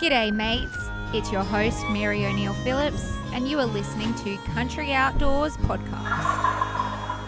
G'day mates, it's your host Mary O'Neill Phillips and you are listening to Country Outdoors Podcast.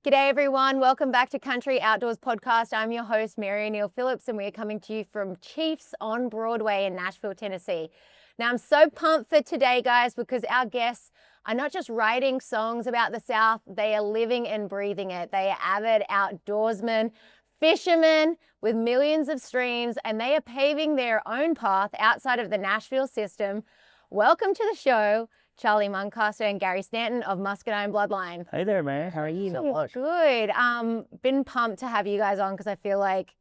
G'day everyone, welcome back to Country Outdoors Podcast. I'm your host Mary O'Neill Phillips and we are coming to you from Chiefs on Broadway in Nashville, Tennessee. Now I'm so pumped for today guys because our guests are not just writing songs about the South, they are living and breathing it. They are avid outdoorsmen, fishermen with millions of streams, and they are paving their own path outside of the Nashville system. Welcome to the show, Charlie Muncaster and Gary Stanton of Muscadine Bloodline. Hey there, man. How are you? Good. Been pumped to have you guys on because I feel like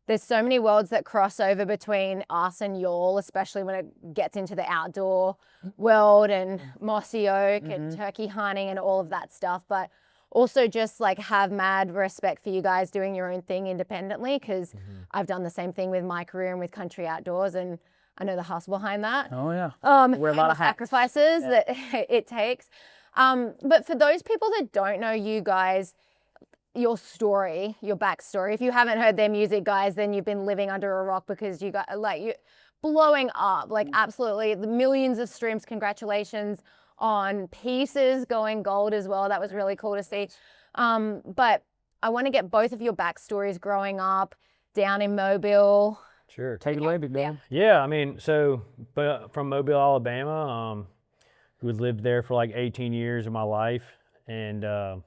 there's so many worlds that cross over between us and y'all, especially when it gets into the outdoor world and Mossy Oak and turkey hunting and all of that stuff. But also just like have mad respect for you guys doing your own thing independently because I've done the same thing with my career and with Country Outdoors and I know the hustle behind that. Oh yeah. Wear a lot of sacrifices that it takes. But for those people that don't know you guys, your story, your backstory, if you haven't heard their music, guys, then you've been living under a rock because you got you blowing up, like absolutely the millions of streams. Congratulations on Pieces going gold as well. That was really cool to see. But I want to get both of your backstories growing up down in Mobile. Sure. Take it away, big man. Yeah, I mean, from Mobile, Alabama, we lived there for like 18 years of my life and, kind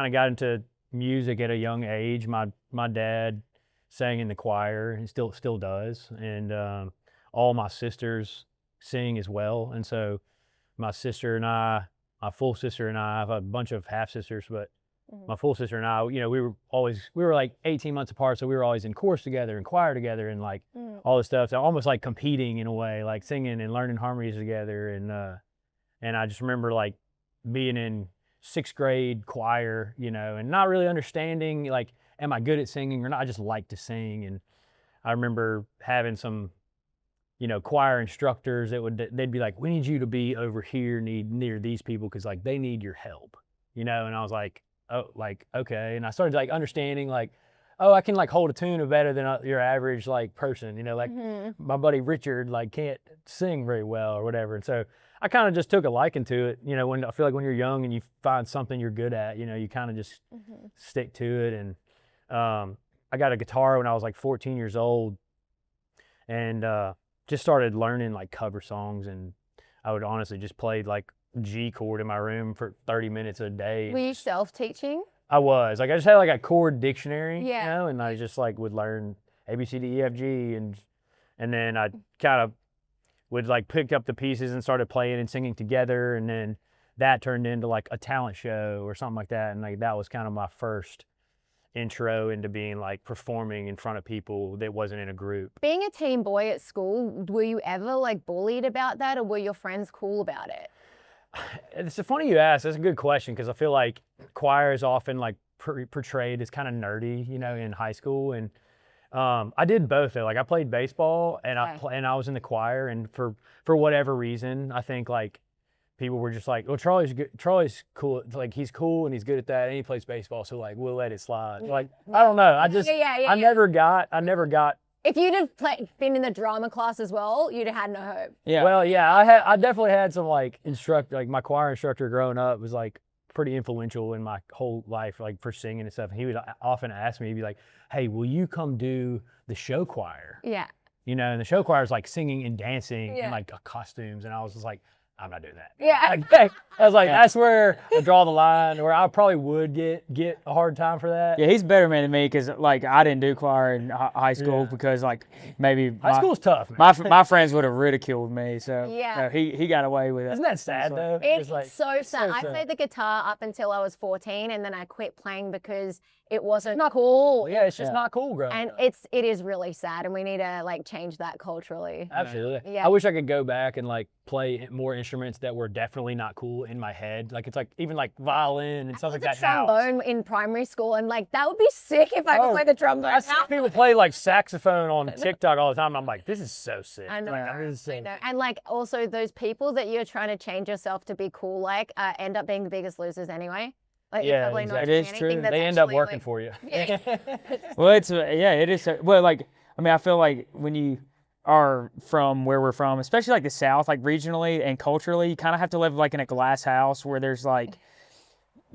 of got into music at a young age. My dad sang in the choir and still does. And all my sisters sing as well. And so my sister and I, my full sister and I have a bunch of half sisters, but my full sister and I, we were like 18 months apart. So we were always in chorus together and choir together and like all this stuff. So almost like competing in a way, like singing and learning harmonies together. And I just remember like being in 6th grade choir, and not really understanding like, am I good at singing or not? I just like to sing. And I remember having some choir instructors they'd be like, we need you to be over here near these people because like they need your help, and I was like, oh, like, okay. And I started like understanding like, oh, I can like hold a tune better than your average like person, like my buddy Richard like can't sing very well or whatever. And so I kind of just took a liking to it, when I feel like when you're young and you find something you're good at, you kind of just stick to it. And I got a guitar when I was like 14 years old and just started learning like cover songs, and I would honestly just play like G chord in my room for 30 minutes a day. Were you self-teaching? I was. Like I just had like a chord dictionary, and I just like would learn A, B, C, D, E, F, G, and then I kind of would like pick up the pieces and started playing and singing together, and then that turned into like a talent show or something like that, and like that was kind of my first intro into being like performing in front of people that wasn't in a group. Being a teen boy at school, were you ever like bullied about that, or were your friends cool about it? It's funny you ask. That's a good question because I feel like choir is often like portrayed as kind of nerdy, in high school. And I did both though. Like I played baseball and I was in the choir. And for whatever reason, I think like people were just like, well, Charlie's good. Charlie's cool. Like he's cool and he's good at that, and he plays baseball. So like we'll let it slide. Like I don't know. I just I never got. If you'd have been in the drama class as well, you'd have had no hope. Yeah. Well, yeah, I definitely had some like my choir instructor growing up was like pretty influential in my whole life, like for singing and stuff. And he would often ask me, he'd be like, hey, will you come do the show choir? Yeah. And the show choir is like singing and dancing and like costumes. And I was just like, I'm not doing that. Yeah. I was like, that's where I draw the line, where I probably would get a hard time for that. Yeah, he's a better man than me because like I didn't do choir in high school because like maybe high school's tough, man. My friends would have ridiculed me. So yeah, he got away with it. Isn't that sad though? It's like, so sad. I played the guitar up until I was 14, and then I quit playing because it wasn't cool. Yeah, it's just not cool growing up. And it is really sad, and we need to like change that culturally. Absolutely. Yeah. I wish I could go back and like play more instruments that were definitely not cool in my head. Like it's like even like violin and stuff like that now. Trombone in primary school, and like that would be sick if I could play the trombone. I see people play like saxophone on TikTok all the time. I'm like, this is so sick. I know. Like, I know. And like also those people that you're trying to change yourself to be cool like end up being the biggest losers anyway. Like, yeah, probably exactly. not it is true. They end up working for you. Well, it is. Well, like I mean, I feel like when you are from where we're from, especially like the South, like regionally and culturally, you kind of have to live like in a glass house where there's like,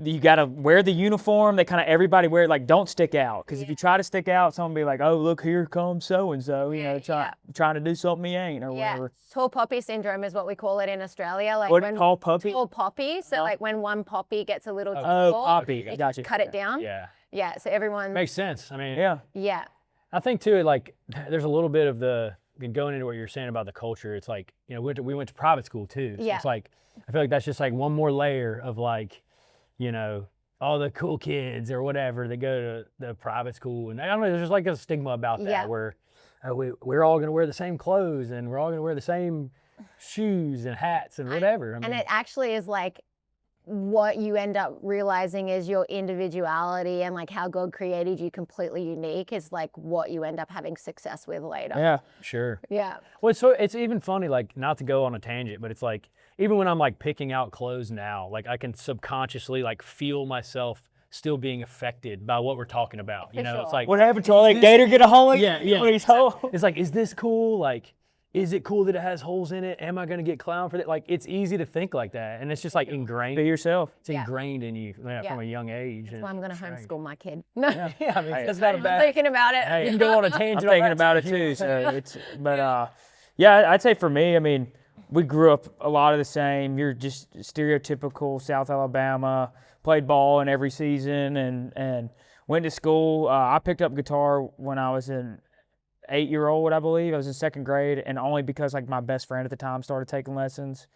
you got to wear the uniform. They kind of, everybody wear it, like, don't stick out. Because if you try to stick out, someone will be like, oh, look, here comes so-and-so, you know, trying to do something he ain't or whatever. Tall poppy syndrome is what we call it in Australia. Like What, tall puppy? Tall poppy. So like when one poppy gets a little too Oh, tall, poppy. they Gotcha. cut it down. Yeah. Yeah, so everyone. Makes sense. I mean, Yeah. I think too, like, there's a little bit of going into what you're saying about the culture. It's like, you know, we went to private school too. So it's like, I feel like that's just like one more layer of like, you know, all the cool kids or whatever that go to the private school. And I don't know, there's just like a stigma about that where we're all going to wear the same clothes and we're all going to wear the same shoes and hats and whatever. I mean, and it actually is like what you end up realizing is your individuality and like how God created you completely unique is like what you end up having success with later. Yeah. Sure. Yeah. Well, so it's even funny, like, not to go on a tangent, but it's like, even when I'm like picking out clothes now, like I can subconsciously like feel myself still being affected by what we're talking about. You know, it's like, What happened to all that gator get a hole? Yeah. It's like, is this cool? Like, is it cool that it has holes in it? Am I going to get clowned for that? Like, it's easy to think like that. And it's just like ingrained. Be yourself. It's ingrained in you from a young age. That's why I'm going to homeschool my kid. No. Yeah, I mean, that's not a I'm bad. thinking about it. Hey, you can go on a tangent. I'm thinking about it too. So yeah, I'd say for me, I mean, we grew up a lot of the same. You're just stereotypical South Alabama, played ball in every season and went to school. I picked up guitar when I was an 8-year-old, I believe. I was in 2nd grade, and only because like my best friend at the time started taking lessons.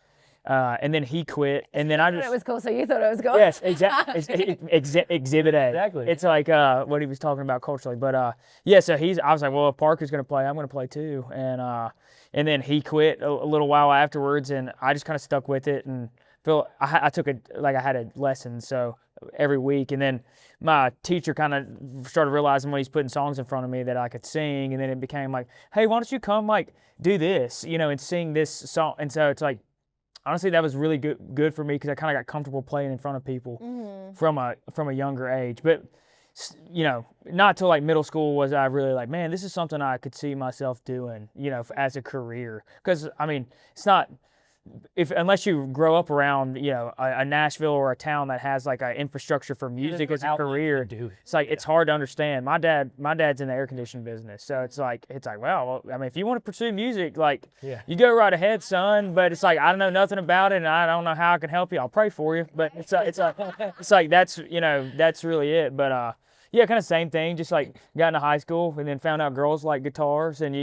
And then he quit, and then I just... It was cool, so you thought it was cool? Yes, exactly. Exhibit A. Exactly. It's like what he was talking about culturally. But so I was like, well, if Parker's going to play, I'm going to play too. And then he quit a little while afterwards, and I just kind of stuck with it and I had a lesson so every week, and then my teacher kind of started realizing when he's putting songs in front of me that I could sing, and then it became like, hey, why don't you come like do this, you know, and sing this song. And so it's like, honestly, that was really good for me because I kind of got comfortable playing in front of people from a younger age. But you know, not till like middle school was I really like, man, this is something I could see myself doing, you know, as a career. Because I mean, it's not unless you grow up around, you know, a Nashville or a town that has like an infrastructure for music as a career. It's like it's hard to understand. My dad's in the air conditioning business, so it's like well, I mean, if you want to pursue music, like you go right ahead, son. But it's like I don't know nothing about it, and I don't know how I can help you. I'll pray for you, but it's like that's, you know, that's really it. But yeah, kind of same thing. Just like got into high school and then found out girls like guitars, and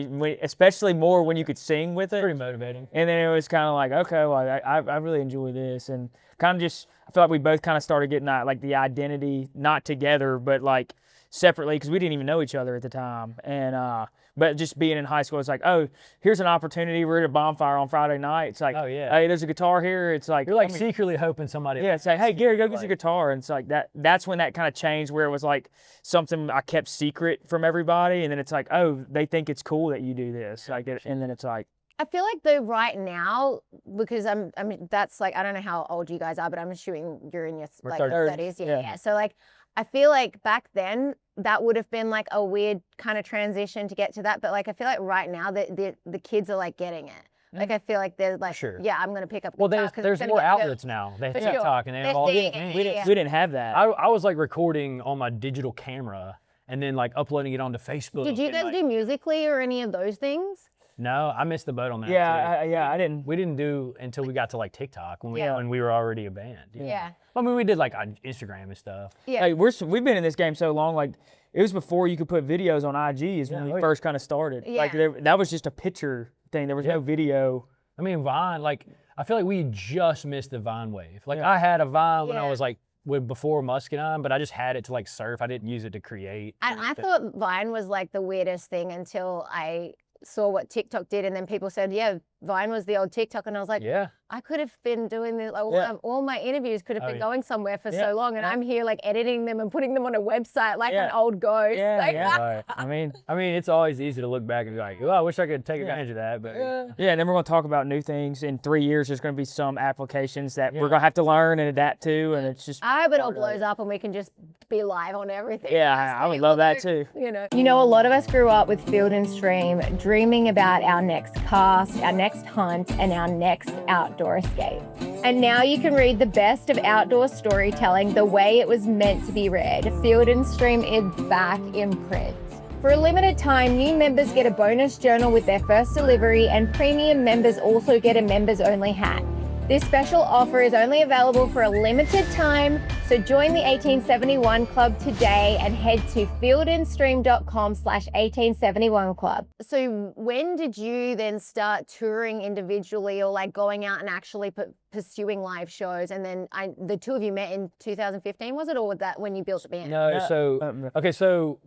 especially more when you could sing with it. Pretty motivating. And then it was kind of like, okay, well, I really enjoy this, and kind of just I feel like we both kind of started getting like the identity not together, but like separately because we didn't even know each other at the time. And but just being in high school, it's like, oh, here's an opportunity. We're at a bonfire on Friday night. It's like, oh yeah, hey, there's a guitar here. It's like you're like secretly hoping somebody. Yeah, it's like, hey, Gary, go get your guitar. And it's like that's when that kind of changed, where it was like something I kept secret from everybody, and then it's like, oh, they think it's cool that you do this, like, and then it's like. I feel like though right now, because I mean that's like, I don't know how old you guys are, but I'm assuming you're in your like 30s. Yeah. So like I feel like back then that would have been like a weird kind of transition to get to that, but like I feel like right now the kids are like getting it. Like I feel like they're like, yeah, I'm gonna pick up. Well, there's more outlets now. They have TikTok and they have all. We didn't have that. I was like recording on my digital camera and then like uploading it onto Facebook. Did you guys do Musically or any of those things? No, I missed the boat on that. I didn't. We didn't do until we got to like TikTok when we were already a band. Yeah. I mean, we did like on Instagram and stuff. Yeah. Hey, we've been in this game so long. Like it was before you could put videos on IG. Is when we first kind of started. Yeah. Like that was just a picture thing. There was no video. I mean, Vine. Like I feel like we just missed the Vine wave. Like I had a Vine when I was like before Muscadine, but I just had it to like surf. I didn't use it to create. And I thought Vine was like the weirdest thing until I saw what TikTok did, and then people said, yeah, Vine was the old TikTok, and I was like, Yeah. I could have been doing this. Like, Yeah. all my interviews could have been yeah. going somewhere for Yeah. so long, and I'm here like editing them and putting them on a website like an Yeah. old ghost. Yeah, Like, yeah. Right. I mean, it's always easy to look back and be like, well, I wish I could take advantage of that, but Yeah, and then we're going to talk about new things. In 3 years, there's going to be some applications that we're going to have to learn and adapt to, and it's just. I hope it all part of blows up and we can just be live on everything. Yeah, I would love that too. You know, a lot of us grew up with Field and Stream, dreaming about our next cast, our next hunt, and our next outdoor escape. And now you can read the best of outdoor storytelling the way it was meant to be read. Field and Stream is back in print. For a limited time, new members get a bonus journal with their first delivery, and premium members also get a members-only hat. This special offer is only available for a limited time, so join the 1871 Club today and head to fieldandstream.com/1871club. So when did you then start touring individually, or like going out and actually pursuing live shows? And then the two of you met in 2015, was it, or was that when you built the band? No, Yeah. so okay, so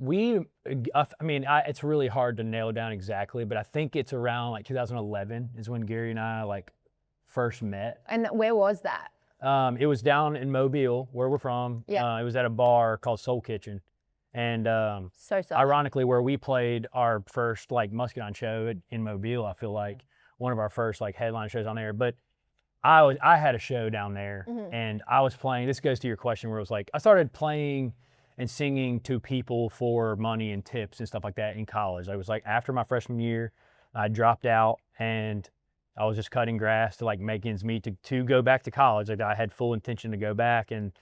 it's really hard to nail down exactly, but I think it's around like 2011 is when Gary and I like first met. And where was that? It was down in Mobile, where we're from. Yeah. It was at a bar called Soul Kitchen, and So ironically, where we played our first like Muscadine show in Mobile, I feel like one of our first like headline shows on there. But I had a show down there, and I was playing. This goes to your question, where it was like I started playing and singing to people for money and tips and stuff like that in college. I was like after my freshman year, I dropped out and I was just cutting grass to like make ends meet to go back to college. Like I had full intention to go back, and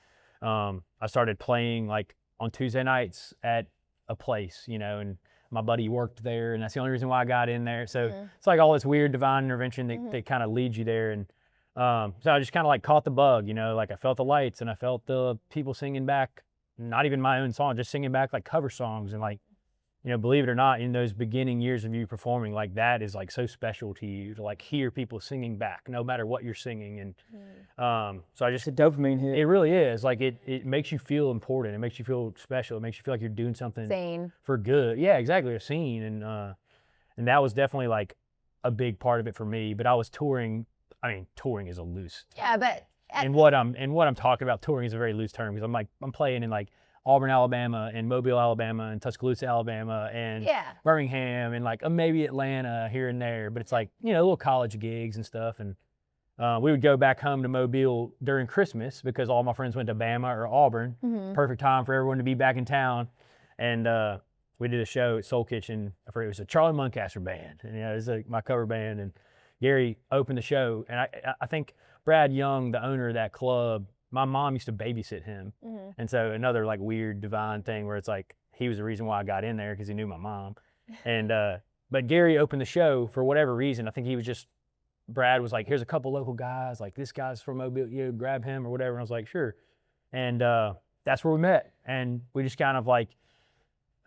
I started playing like on Tuesday nights at a place, and my buddy worked there, and that's the only reason why I got in there. So it's like all this weird divine intervention that kind of leads you there. And so I just kind of like caught the bug, like I felt the lights and I felt the people singing back, not even my own song, just singing back like cover songs. And like, believe it or not, in those beginning years of you performing, like that is like so special to you to like hear people singing back, no matter what you're singing. And so I just, It's a dopamine hit. it really is like it makes you feel important. It makes you feel special. It makes you feel like you're doing something Sane. for good. Yeah, exactly, a scene. And that was definitely like a big part of it for me. But I was touring. I mean, touring is a loose. Yeah, but And what I'm talking about, touring is a very loose term, because I'm playing in like Auburn, Alabama, and Mobile, Alabama, and Tuscaloosa, Alabama, and Birmingham, and like maybe Atlanta here and there. But it's like, little college gigs and stuff. And we would go back home to Mobile during Christmas because all my friends went to Bama or Auburn. Perfect time for everyone to be back in town. And we did a show at Soul Kitchen. I forget, it was a Charlie Muncaster band. And it was like my cover band. And Gary opened the show. And I think Brad Young, the owner of that club, my mom used to babysit him. And so another like weird divine thing where it's like he was the reason why I got in there, because he knew my mom. And but Gary opened the show for whatever reason. I think he was just, Brad was like, here's a couple local guys, like this guy's from Mobile, grab him or whatever. And I was like, sure. And that's where we met. And we just kind of like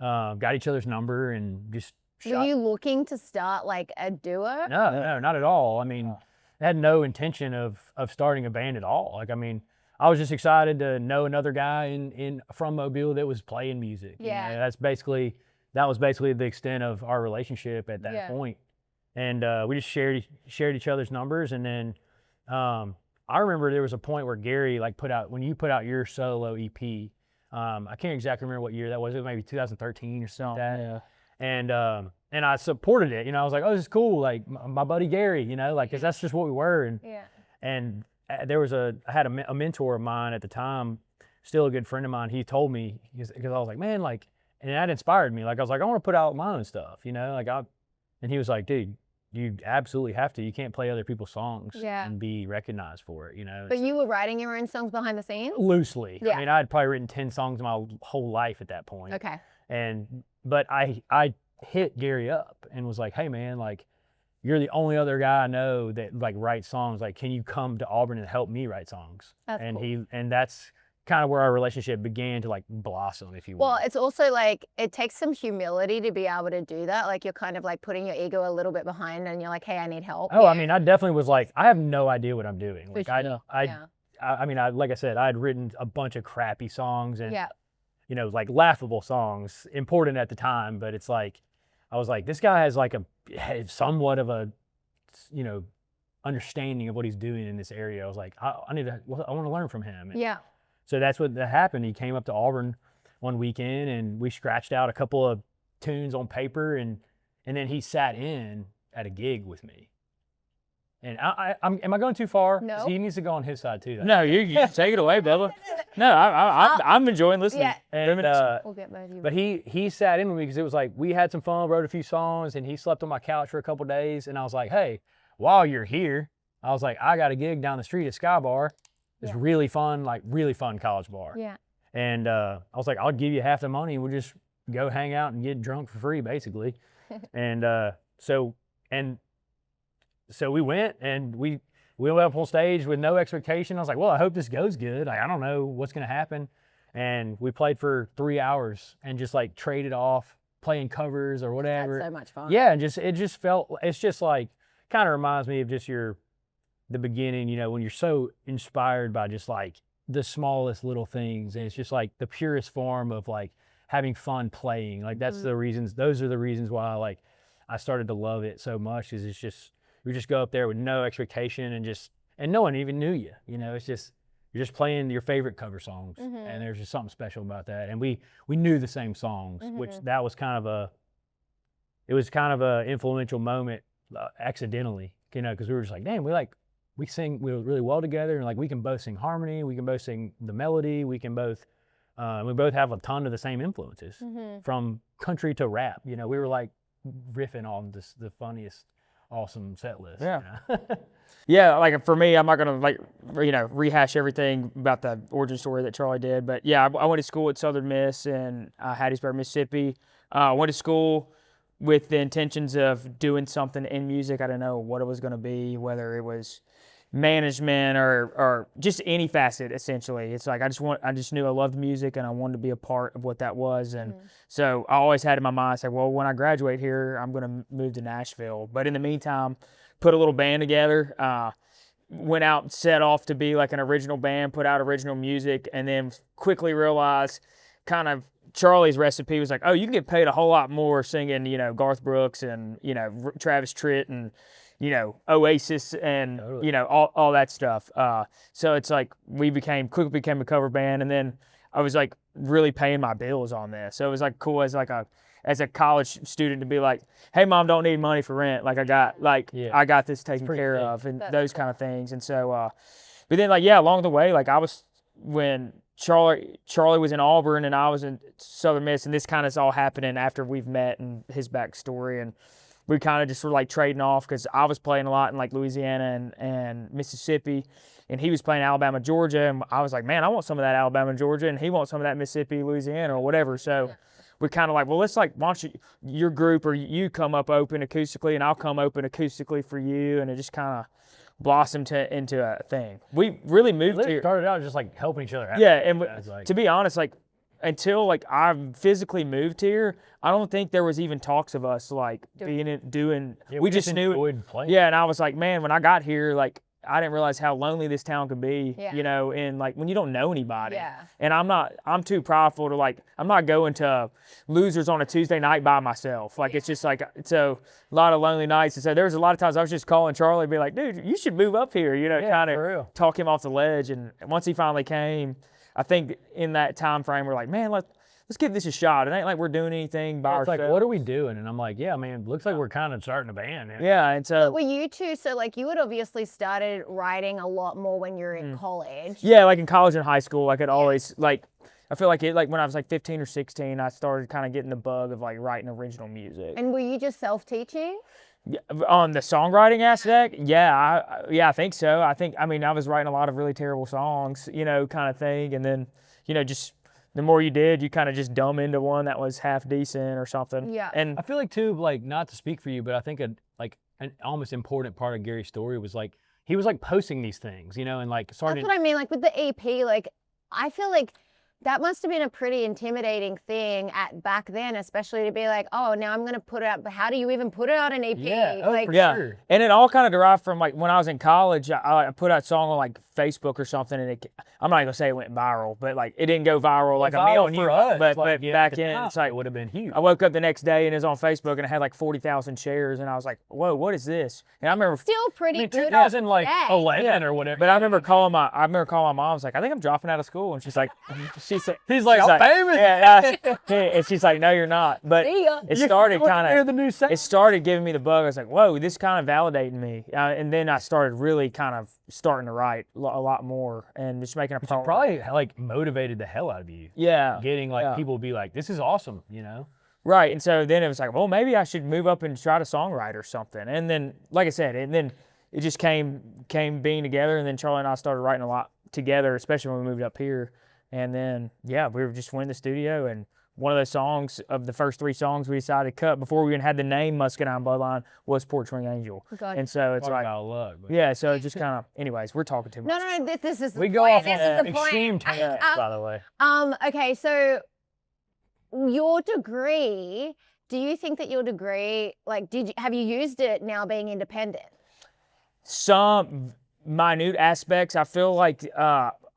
got each other's number and just were you looking to start like a duo? No, not at all. I mean, I had no intention of starting a band at all. Like, I mean, I was just excited to know another guy from Mobile that was playing music. Yeah. That was basically the extent of our relationship at that point. And we just shared each other's numbers. And then I remember there was a point where Gary like when you put out your solo EP, I can't exactly remember what year that was. It was maybe 2013 or something like that. Yeah. And I supported it. I was like, oh, this is cool. Like my buddy Gary, like, cause that's just what we were. And I had a mentor of mine at the time, still a good friend of mine. He told me, because I was like, man, like, and that inspired me. Like, I was like, I want to put out my own stuff, and he was like, dude, you absolutely have to. You can't play other people's songs and be recognized for it, But you were writing your own songs behind the scenes? Loosely. Yeah. I mean, I had probably written 10 songs my whole life at that point. Okay. But I hit Gary up and was like, hey man, like, you're the only other guy I know that like writes songs. Like, can you come to Auburn and help me write songs? That's cool. And that's kind of where our relationship began to like blossom, if you will. Well, it's also like, it takes some humility to be able to do that. Like, you're kind of like putting your ego a little bit behind and you're like, hey, I need help. Oh, I mean, I definitely was like, I have no idea what I'm doing. Like, I mean, like I said, I had written a bunch of crappy songs and, like laughable songs, important at the time, but it's like, I was like, this guy has like somewhat of a you know, understanding of what he's doing in this area. I was like, I want to learn from him. And Yeah. so that's what happened. He came up to Auburn one weekend, and we scratched out a couple of tunes on paper, and then he sat in at a gig with me. And am I going too far? No. 'Cause he needs to go on his side too. No, you take it away, Bubba. No, I'm enjoying listening. Yeah. And, We'll get both of you. but he sat in with me because it was like we had some fun, wrote a few songs, and he slept on my couch for a couple days. And I was like, hey, while you're here, I was like, I got a gig down the street at Sky Bar. It's really fun college bar. Yeah. And I was like, I'll give you half the money, and we'll just go hang out and get drunk for free, basically. And so we went, and we went up on stage with no expectation. I was like, well, I hope this goes good. Like, I don't know what's going to happen. And we played for 3 hours and just like traded off playing covers or whatever. That's so much fun. Yeah, and it's just like, kind of reminds me of just the beginning, you know, when you're so inspired by just like the smallest little things. And it's just like the purest form of like having fun playing. Like those are the reasons why like I started to love it so much, is it's just, we just go up there with no expectation and no one even knew you. You know, it's just, you're just playing your favorite cover songs, and there's just something special about that. And we knew the same songs, which that was kind of a influential moment accidentally, you know, because we were just like, damn, we sing really well together, and like we can both sing harmony, we can both sing the melody, we both have a ton of the same influences from country to rap. You know, we were like riffing on the funniest, awesome set list. Yeah. You know? Yeah, like for me, I'm not gonna like rehash everything about the origin story that Charlie did, but yeah, I went to school at Southern Miss in Hattiesburg, Mississippi. I went to school with the intentions of doing something in music. I didn't know what it was going to be, whether it was management or just any facet. Essentially, it's like I just knew I loved music and I wanted to be a part of what that was, and so I always had in my mind, say, well, when I graduate here, I'm going to move to Nashville. But in the meantime, put a little band together, went out and set off to be like an original band, put out original music, and then quickly realized kind of Charlie's recipe was like, oh, you can get paid a whole lot more singing, Garth Brooks and, Travis Tritt and, Oasis and, Totally. All that stuff. So it's like quickly became a cover band, and then I was like really paying my bills on this. So it was like cool as a college student to be like, hey, Mom, don't need money for rent. Like I got this taken care of, and those kind of things. And so, but then along the way, when Charlie was in Auburn and I was in Southern Miss, and this kind of all happening after we've met and his backstory, and we kind of just were like trading off because I was playing a lot in like Louisiana and Mississippi, and he was playing Alabama, Georgia, and I was like, man, I want some of that Alabama, Georgia, and he wants some of that Mississippi, Louisiana, or whatever. So we're kind of like, well, let's why don't your group or you come up open acoustically and I'll come open acoustically for you, and it just kind of blossomed into a thing. We really moved here. Started out just like helping each other out. Yeah, and to be honest, until I physically moved here, I don't think there was even talks of us doing. Yeah, we just knew enjoyed playing. Yeah, and I was like, man, when I got here, I didn't realize how lonely this town could be. Yeah. And when you don't know anybody. Yeah. And I'm too prideful to I'm not going to Losers on a Tuesday night by myself. It's just so a lot of lonely nights. And so there was a lot of times I was just calling Charlie and be like, dude, you should move up here. Kind of talk him off the ledge. And once he finally came, I think in that time frame we're like, man, let's give this a shot. It ain't like we're doing anything by ourselves. It's like, what are we doing? And I'm like, yeah, man, looks like we're kind of starting a band. Yeah, and so. But were you two, so you would obviously started writing a lot more when you were in college. Yeah, in college and high school, I could always, I feel like when I was 15 or 16, I started kind of getting the bug of writing original music. And were you just self-teaching? Yeah, on the songwriting aspect, I think so. I was writing a lot of really terrible songs, kind of thing. And then, just the more you did, you kind of just dumb into one that was half decent or something. Yeah. And I feel like too, not to speak for you, but I think an almost important part of Gary's story was he was posting these things, and started. That's what I mean. With the EP, I feel like That must have been a pretty intimidating thing back then, especially to be like, oh, now I'm going to put it out. But how do you even put it out an EP? Yeah, like, for Yeah, sure. and it all kind of derived from like when I was in college. I put out a song on like Facebook or something, and I'm not gonna say it went viral, but like it didn't go viral like a Viral million. for us, but like, back at the in, time, it's like it would have been huge. I woke up the next day and it was on Facebook and it had like 40,000 shares, and I was like, whoa, what is this? And I remember. still pretty I mean, good. 2011 or whatever. But I remember calling my mom. I was like, I think I'm dropping out of school, and she's like, he's like, she's I'm like, famous. Yeah, and she's like, no, you're not. But See ya. it started It it started giving me the bug. I was like, whoa, this kind of validated me. And then I started really kind of starting to write a lot more and just making a poem. probably like motivated the hell out of you. Yeah. Getting like yeah. people be like, this is awesome, you know? Right. And so then it was like, well, maybe I should move up and try to songwrite or something. And then, like I said, and then it just came being together. And then Charlie and I started writing a lot together, especially when we moved up here. And then, yeah, we just went in the studio, and one of those songs, of the first 3 songs we decided to cut before we even had the name Muscadine Bloodline, was Porch Ring Angel. God. And so it's Talk like, about luck. But yeah, so it's just kind of, anyways, we're talking too much. No, this is the we point. go off This on is the extreme point. tangents, by the way. Okay, so your degree, do you think that your degree, like, have you used it now being independent? Some minute aspects. I feel like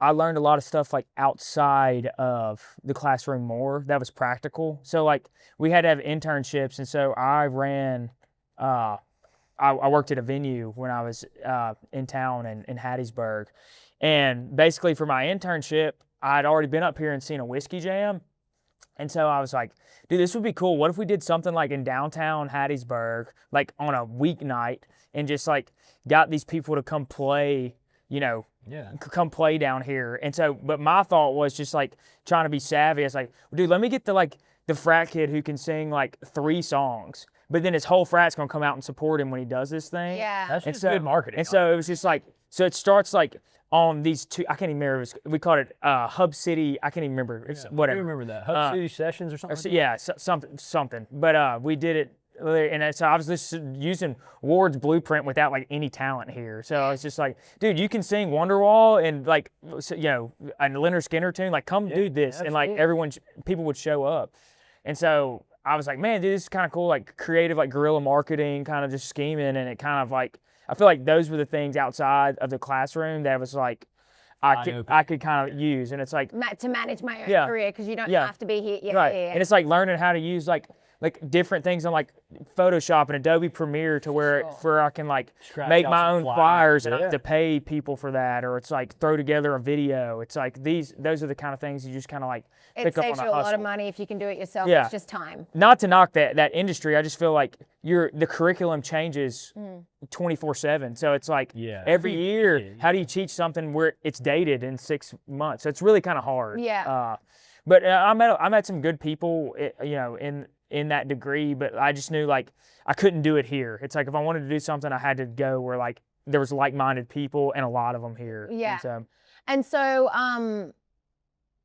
I learned a lot of stuff like outside of the classroom more that was practical. So like we had to have internships, and so I ran I worked at a venue when I was in town in Hattiesburg, and basically for my internship I'd already been up here and seen a whiskey jam, and so I was like, dude, this would be cool. What if we did something like in downtown Hattiesburg, like on a weeknight, and just like got these people to come play, you know, come play down here. And so, but my thought was just like trying to be savvy. I was like, dude, let me get the frat kid who can sing like 3 songs, but then his whole frat's gonna come out and support him when he does this thing. Yeah. That's just good marketing. And so it was just like, so it starts like on these 2, I can't even remember, we called it Hub City, I can't even remember, it's whatever. I remember that. Hub City Sessions or something? Yeah, something. But we did it, and so I was just using Ward's blueprint without like any talent here. So I was just like, dude, you can sing Wonderwall and like, you know, a Leonard Skinner tune, like come do this. And like people would show up. And so I was like, man, dude, this is kind of cool, like creative, like guerrilla marketing, kind of just scheming. And it kind of like, I feel like those were the things outside of the classroom that was like, I could kind of use. And it's like, to manage my own career, because you don't have to be here. Yeah, right. yeah. And it's like learning how to use like different things on like Photoshop and Adobe Premiere to where I can like make my own flyers and I have to pay people for that, or it's like throw together a video. It's like those are the kind of things you just kind of like it saves you a lot of money if you can do it yourself. Yeah. It's just time. Not to knock that industry. I just feel like the curriculum changes 24/7. So it's like every year, how do you teach something where it's dated in 6 months? So it's really kind of hard. Yeah. But I met some good people, you know, in that degree, but I just knew like I couldn't do it here. It's like if I wanted to do something, I had to go where like there was like-minded people, and a lot of them here. Yeah. And so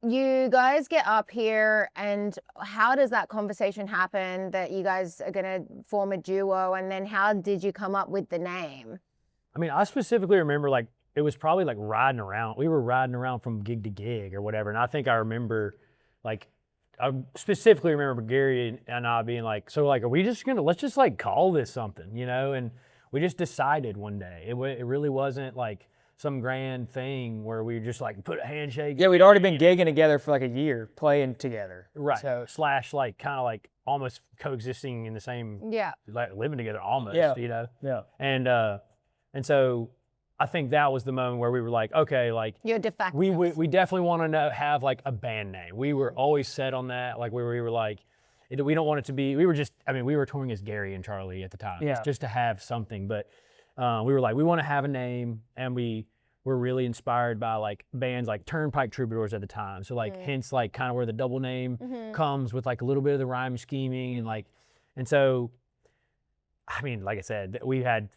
you guys get up here, and how does that conversation happen that you guys are gonna form a duo, and then how did you come up with the name? I mean, I specifically remember like it was probably like riding around. We were riding around from gig to gig or whatever, and I think I remember like I specifically remember Gary and I being like, so like, are we just let's just like call this something, you know? And we just decided one day. It really wasn't like some grand thing where we just like put a handshake. yeah, we'd already been gigging together for like a year, playing together. Right. So / like kind of like almost coexisting in the same, like living together almost, you know? Yeah. And so I think that was the moment where we were like, okay, like You're de facto. we definitely want to have like a band name. We were always set on that. Like we were like, we don't want it to be. We were touring as Gary and Charlie at the time, just to have something. But we were like, we want to have a name, and we were really inspired by like bands like Turnpike Troubadours at the time. So like hence like kind of where the double name comes with like a little bit of the rhyme scheming and so, I mean, like I said, we had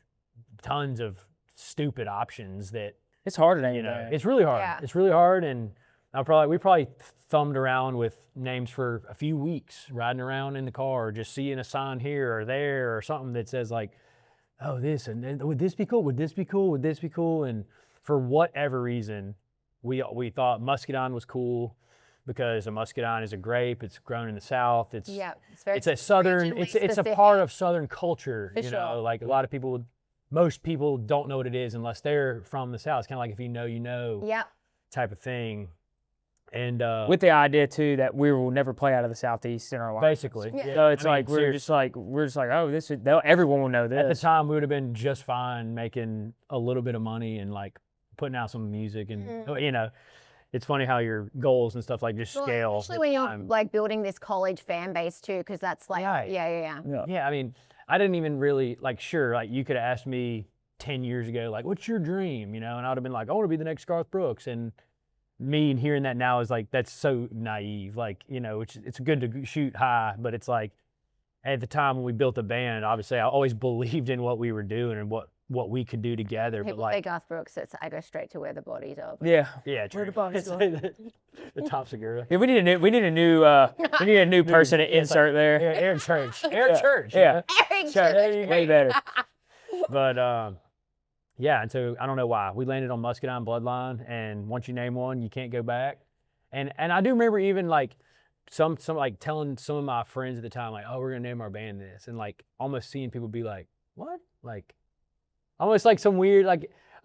tons of stupid options that it's hard to name, you know, it's really hard. Yeah. It's really hard, and we probably thumbed around with names for a few weeks, riding around in the car, just seeing a sign here or there or something that says like, oh, this, and then, would this be cool? Would this be cool? Would this be cool? And for whatever reason, we thought Muscadine was cool. because a muscadine is a grape. It's grown in the South. It's very it's a southern. It's a part of Southern culture. For sure. Like a lot of people, most people don't know what it is unless they're from the South. It's kind of like if you know, type of thing. And with the idea too that we will never play out of the Southeast in our life. Basically, So it's we're just like, oh, everyone will know this. At the time, we would have been just fine making a little bit of money and like putting out some music, and it's funny how your goals and stuff like just scale. Especially when you're like building this college fan base too, because that's like, yeah. I mean, I didn't even really sure, you could have asked me 10 years ago, like, what's your dream, and I'd have been like, I want to be the next Garth Brooks, and me and hearing that now is like, that's so naive, it's good to shoot high, but it's like, at the time when we built the band, obviously I always believed in what we were doing and what we could do together. People say Garth Brooks, I go straight to where the bodies are. Yeah, true. Where the bodies are. The top cigar. Yeah, we need a new person to insert there. Yeah, Aaron Church. Aaron Church. Yeah. Aaron Church. Way better. But and so I don't know why we landed on Muscadine Bloodline, and once you name one, you can't go back. And I do remember even some telling some of my friends at the time, like, oh, we're gonna name our band this, and almost seeing people be like, what, almost some weird,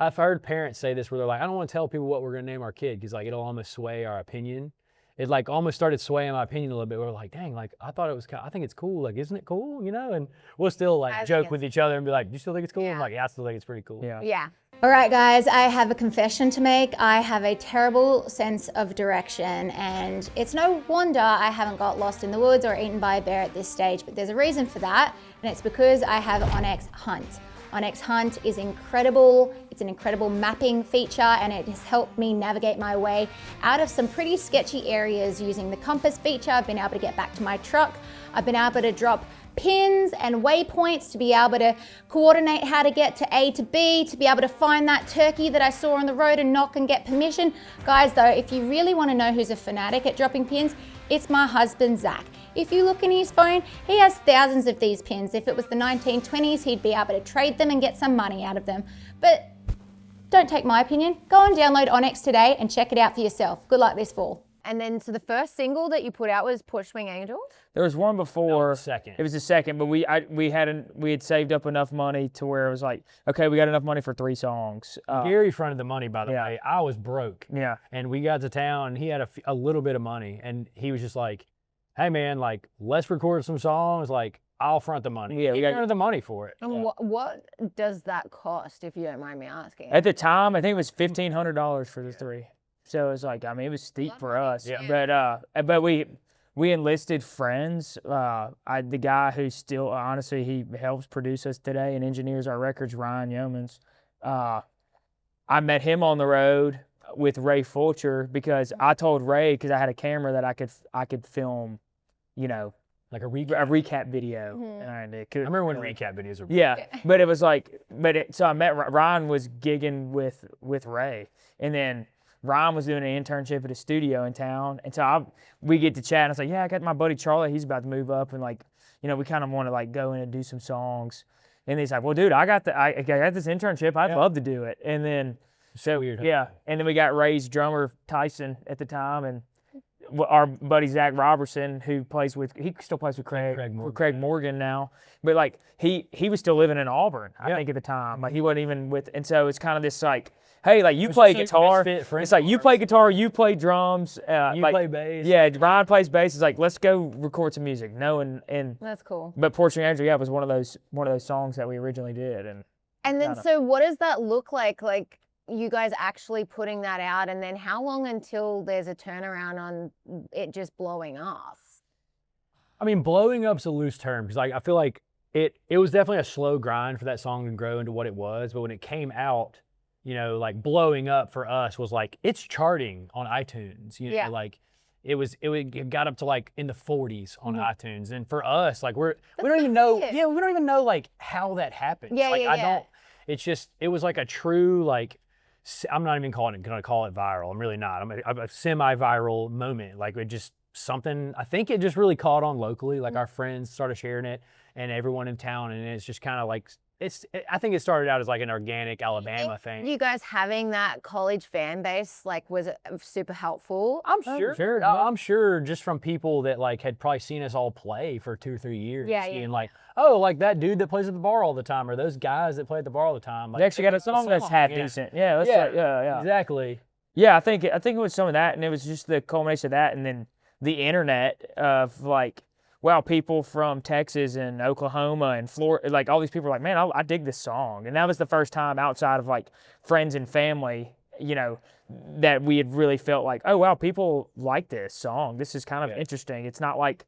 I've heard parents say this where they're like, I don't want to tell people what we're gonna name our kid because it'll almost sway our opinion. It almost started swaying my opinion a little bit. We're like, dang, I thought it was, I think it's cool. Isn't it cool? And we'll still joke with each other and be like, do you still think it's cool? I'm like, yeah, I still think it's pretty cool. Yeah. All right, guys, I have a confession to make. I have a terrible sense of direction, and it's no wonder I haven't got lost in the woods or eaten by a bear at this stage, but there's a reason for that, and it's because I have Onyx Hunt. Onyx Hunt is incredible. It's an incredible mapping feature, and it has helped me navigate my way out of some pretty sketchy areas using the compass feature. I've been able to get back to my truck. I've been able to drop pins and waypoints to be able to coordinate how to get to A to B, to be able to find that turkey that I saw on the road and knock and get permission. Guys, though, if you really want to know who's a fanatic at dropping pins, it's my husband, Zach. If you look in his phone, he has thousands of these pins. If it was the 1920s, he'd be able to trade them and get some money out of them. But don't take my opinion. Go and download Onyx today and check it out for yourself. Good luck this fall. And then, so the first single that you put out was Push Swing Angel? There was one before. Second. It was the second, but we had saved up enough money to where it was like, okay, we got enough money for 3 songs. Gary fronted the money, by the way. I was broke. Yeah. And we got to town, and he had a little bit of money, and he was just like, hey man, let's record some songs. I'll front the money. Yeah, we got the money for it. And what does that cost, if you don't mind me asking? At the time, I think it was $1,500 for the 3. So it was it was steep for us. Yeah. But we enlisted friends. The guy who still, honestly, he helps produce us today and engineers our records, Ryan Yeomans. I met him on the road with Ray Fulcher because I told Ray, because I had a camera that I could film, like a recap video. Mm-hmm. And I remember when recap videos were. Yeah, but it was so I met Ryan was gigging with Ray, and then Ryan was doing an internship at a studio in town, and so we get to chat, and I was like, yeah, I got my buddy Charlie, he's about to move up, and we kind of want to go in and do some songs, and he's like, well, dude, I got this internship, I'd love to do it, and then so weird. Yeah, and then we got Ray's drummer Tyson at the time, and our buddy Zach Robertson, who he still plays with Craig Morgan now, but he was still living in Auburn, I think at the time, he wasn't even with, and so it's kind of this hey, you play guitar. It's you play guitar, you play drums. You play bass. Yeah, Ryan plays bass. It's let's go record some music. No, and that's cool. But Portrait Angel, was one of those songs that we originally did, and then so what does that look like? You guys actually putting that out, and then how long until there's a turnaround on it just blowing off? I mean, blowing up's a loose term because I feel like it was definitely a slow grind for that song to grow into what it was. But when it came out, blowing up for us was it's charting on iTunes. It got up to in the 40s on iTunes, and for us, we don't even know. Yeah, we don't even know how that happened. I don't. It's just it was a true I'm not even gonna call it viral. I'm really not. I'm a semi-viral moment. It just something. I think it just really caught on locally. Our friends started sharing it, and everyone in town, and it's just kind of I think it started out as like an organic Alabama thing. You guys having that college fan base, like, was it super helpful? I'm sure. Sure, yeah. I'm sure just from people that like had probably seen us all play for 2 or 3 years. Yeah, Being like, oh, like that dude that plays at the bar all the time, or those guys that play at the bar all the time. Like, They actually got a song that's half yeah. decent. Yeah, that's yeah. Exactly. Yeah, I think it was some of that, and it was just the culmination of that, and then the internet of like, wow, people from Texas and Oklahoma and Florida, like all these people are like, man, I dig this song, and that was the first time outside of like friends and family, you know, that we had really felt like, oh wow, people like this song. This is kind of interesting. It's not like,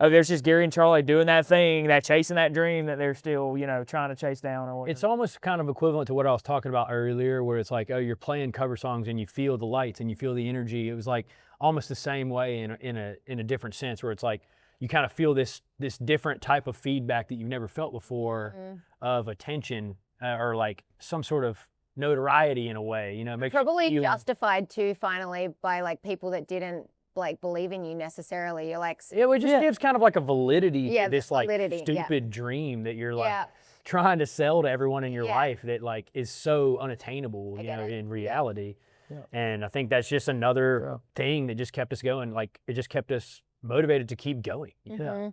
oh, there's just Gary and Charlie doing that thing, that chasing that dream that they're still, you know, trying to chase down or whatever. It's almost kind of equivalent to what I was talking about earlier, where it's like, oh, you're playing cover songs and you feel the lights and you feel the energy. It was like almost the same way in a different sense, where it's like you kind of feel this different type of feedback that you've never felt before of attention or like some sort of notoriety in a way, you know. Makes Probably you justified too, finally, by like people that didn't like believe in you necessarily. You're like, it just gives kind of like a validity to this like validity, stupid dream that you're like trying to sell to everyone in your life that like is so unattainable, you know, in reality. Yeah. And I think that's just another thing that just kept us going. Like it just kept us motivated to keep going. Yeah.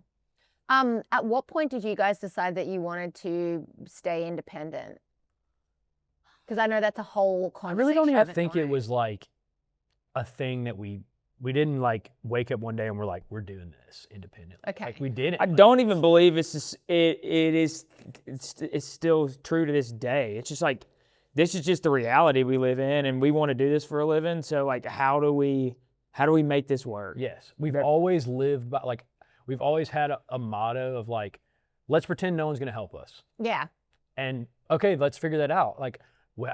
At what point did you guys decide that you wanted to stay independent? Because I know that's a whole conversation. I really don't even think it was like a thing that we didn't like wake up one day and we're like, we're doing this independently. Okay. Like we did it. I don't even believe it's still true to this day. It's just like, this is just the reality we live in, and we want to do this for a living. So like, how do we make this work? Yes. We've always lived by like, we've always had a motto of like, let's pretend no one's going to help us. Yeah. And okay, let's figure that out. Like,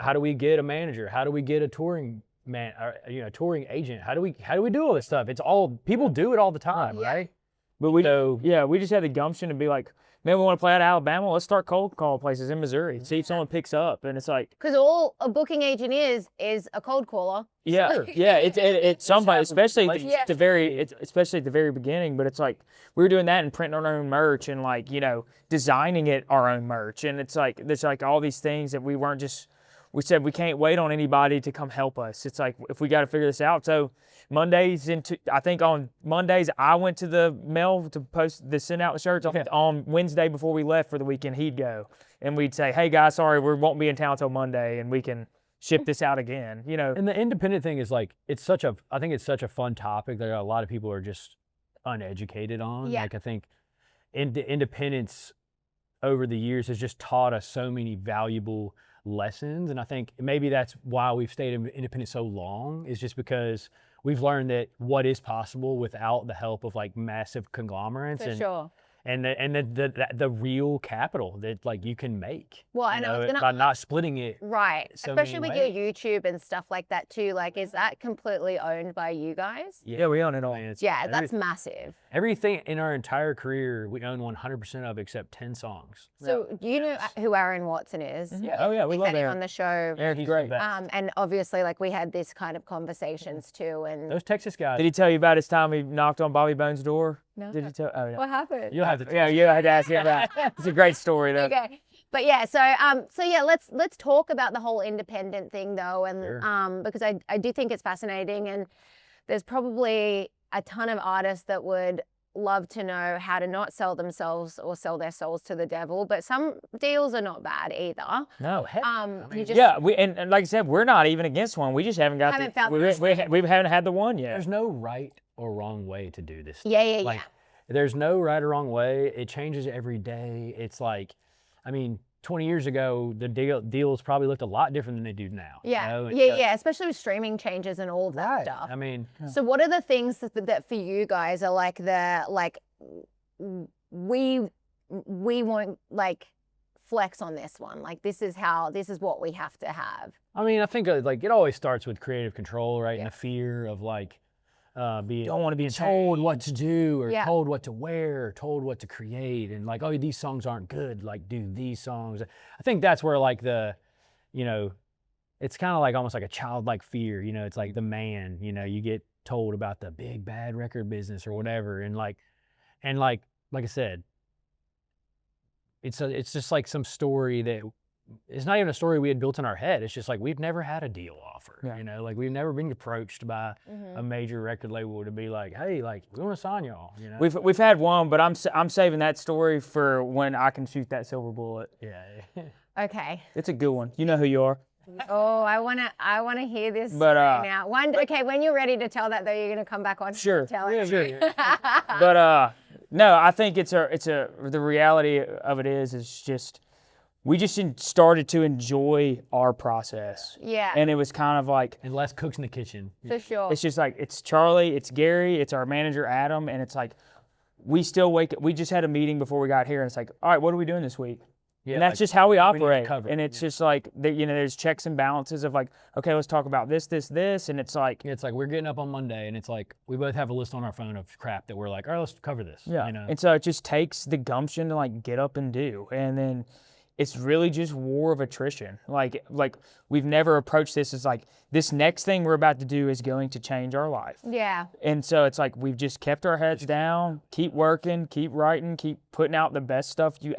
how do we get a manager? How do we get a touring touring agent? How do we do all this stuff? It's all, people do it all the time, right? But we just had the gumption to be like, man, we want to play out of Alabama. Let's start cold call places in Missouri. See if someone picks up. And it's like, because all a booking agent is a cold caller. Yeah, it's somebody, especially at the very beginning. But it's like we were doing that and printing our own merch and like, you know, designing our own merch. And it's like there's like all these things that we weren't just. We said we can't wait on anybody to come help us. It's like, if we got to figure this out. So I think on Mondays, I went to the mail to send out the shirts. On Wednesday before we left for the weekend, he'd go. And we'd say, hey guys, sorry, we won't be in town till Monday and we can ship this out again, you know. And the independent thing is like, I think it's such a fun topic that a lot of people are just uneducated on. Yeah. Like I think independence over the years has just taught us so many valuable lessons, and I think maybe that's why we've stayed independent so long, is just because we've learned that what is possible without the help of like massive conglomerates and the real capital that like you can make. Well, and I was gonna, by not splitting it. Right. So especially with your ways. YouTube and stuff like that too. Like, is that completely owned by you guys? Yeah, we own it all. Yeah, that's massive. Everything in our entire career, we own 100% of except 10 songs. So do you know who Aaron Watson is? Yeah. Oh yeah, we love Aaron on the show. Aaron's great. And obviously, like, we had this kind of conversations too. And Those Texas guys. Did he tell you about his time he knocked on Bobby Bones' door? No. Did he tell? Oh yeah. What happened? You'll have to. Yeah, you had to ask him that. It's a great story though. Okay. But yeah, so yeah, let's talk about the whole independent thing though, and because I do think it's fascinating, and there's probably a ton of artists that would love to know how to not sell themselves or sell their souls to the devil, but some deals are not bad either. No, and like I said, we're not even against one. We just haven't got we haven't had the one yet. There's no right or wrong way to do this. Yeah. There's no right or wrong way. It changes every day. It's like, I mean, 20 years ago, the deals probably looked a lot different than they do now. Yeah, you know? Yeah, especially with streaming changes and all of that stuff. I mean, so what are the things that for you guys are like we won't like flex on this one. Like, this is what we have to have. I mean, I think like it always starts with creative control, right? And the fear of like, don't want to be told what to do or told what to wear or told what to create, and like, oh, these songs aren't good, like do these songs. I think that's where like it's kind of like almost like a childlike fear, you know. It's like the man, you know, you get told about the big bad record business or whatever, and like I said, it's just like some story that it's not even a story we had built in our head. It's just like we've never had a deal offer. You know, like we've never been approached by a major record label to be like, hey, like we want to sign y'all. You know, We've had one, but I'm saving that story for when I can shoot that silver bullet. yeah. Okay. It's a good one. You know who you are. Oh, I wanna hear this But, right now. When you're ready to tell that though, you're gonna come back on. Sure. And tell it. Sure. But no, I think the reality of it is just we just started to enjoy our process. Yeah. And it was kind of like And less cooks in the kitchen. For sure. it's just like it's Charlie, it's Gary, it's our manager Adam, and it's like we still wake up. We just had a meeting before we got here, and it's like, all right, what are we doing this week? Yeah, and that's like, just how we need to operate. cover it. And it's just like, there's checks and balances of like, okay, let's talk about this. And it's like, It's like we're getting up on Monday, and it's like we both have a list on our phone of crap that we're like, all right, let's cover this. yeah. You know? And so it just takes the gumption to like get up and do. And then it's really just war of attrition. Like we've never approached this as like, this next thing we're about to do is going to change our life. Yeah. And so it's like we've just kept our heads down, keep working, keep writing, keep putting out the best stuff you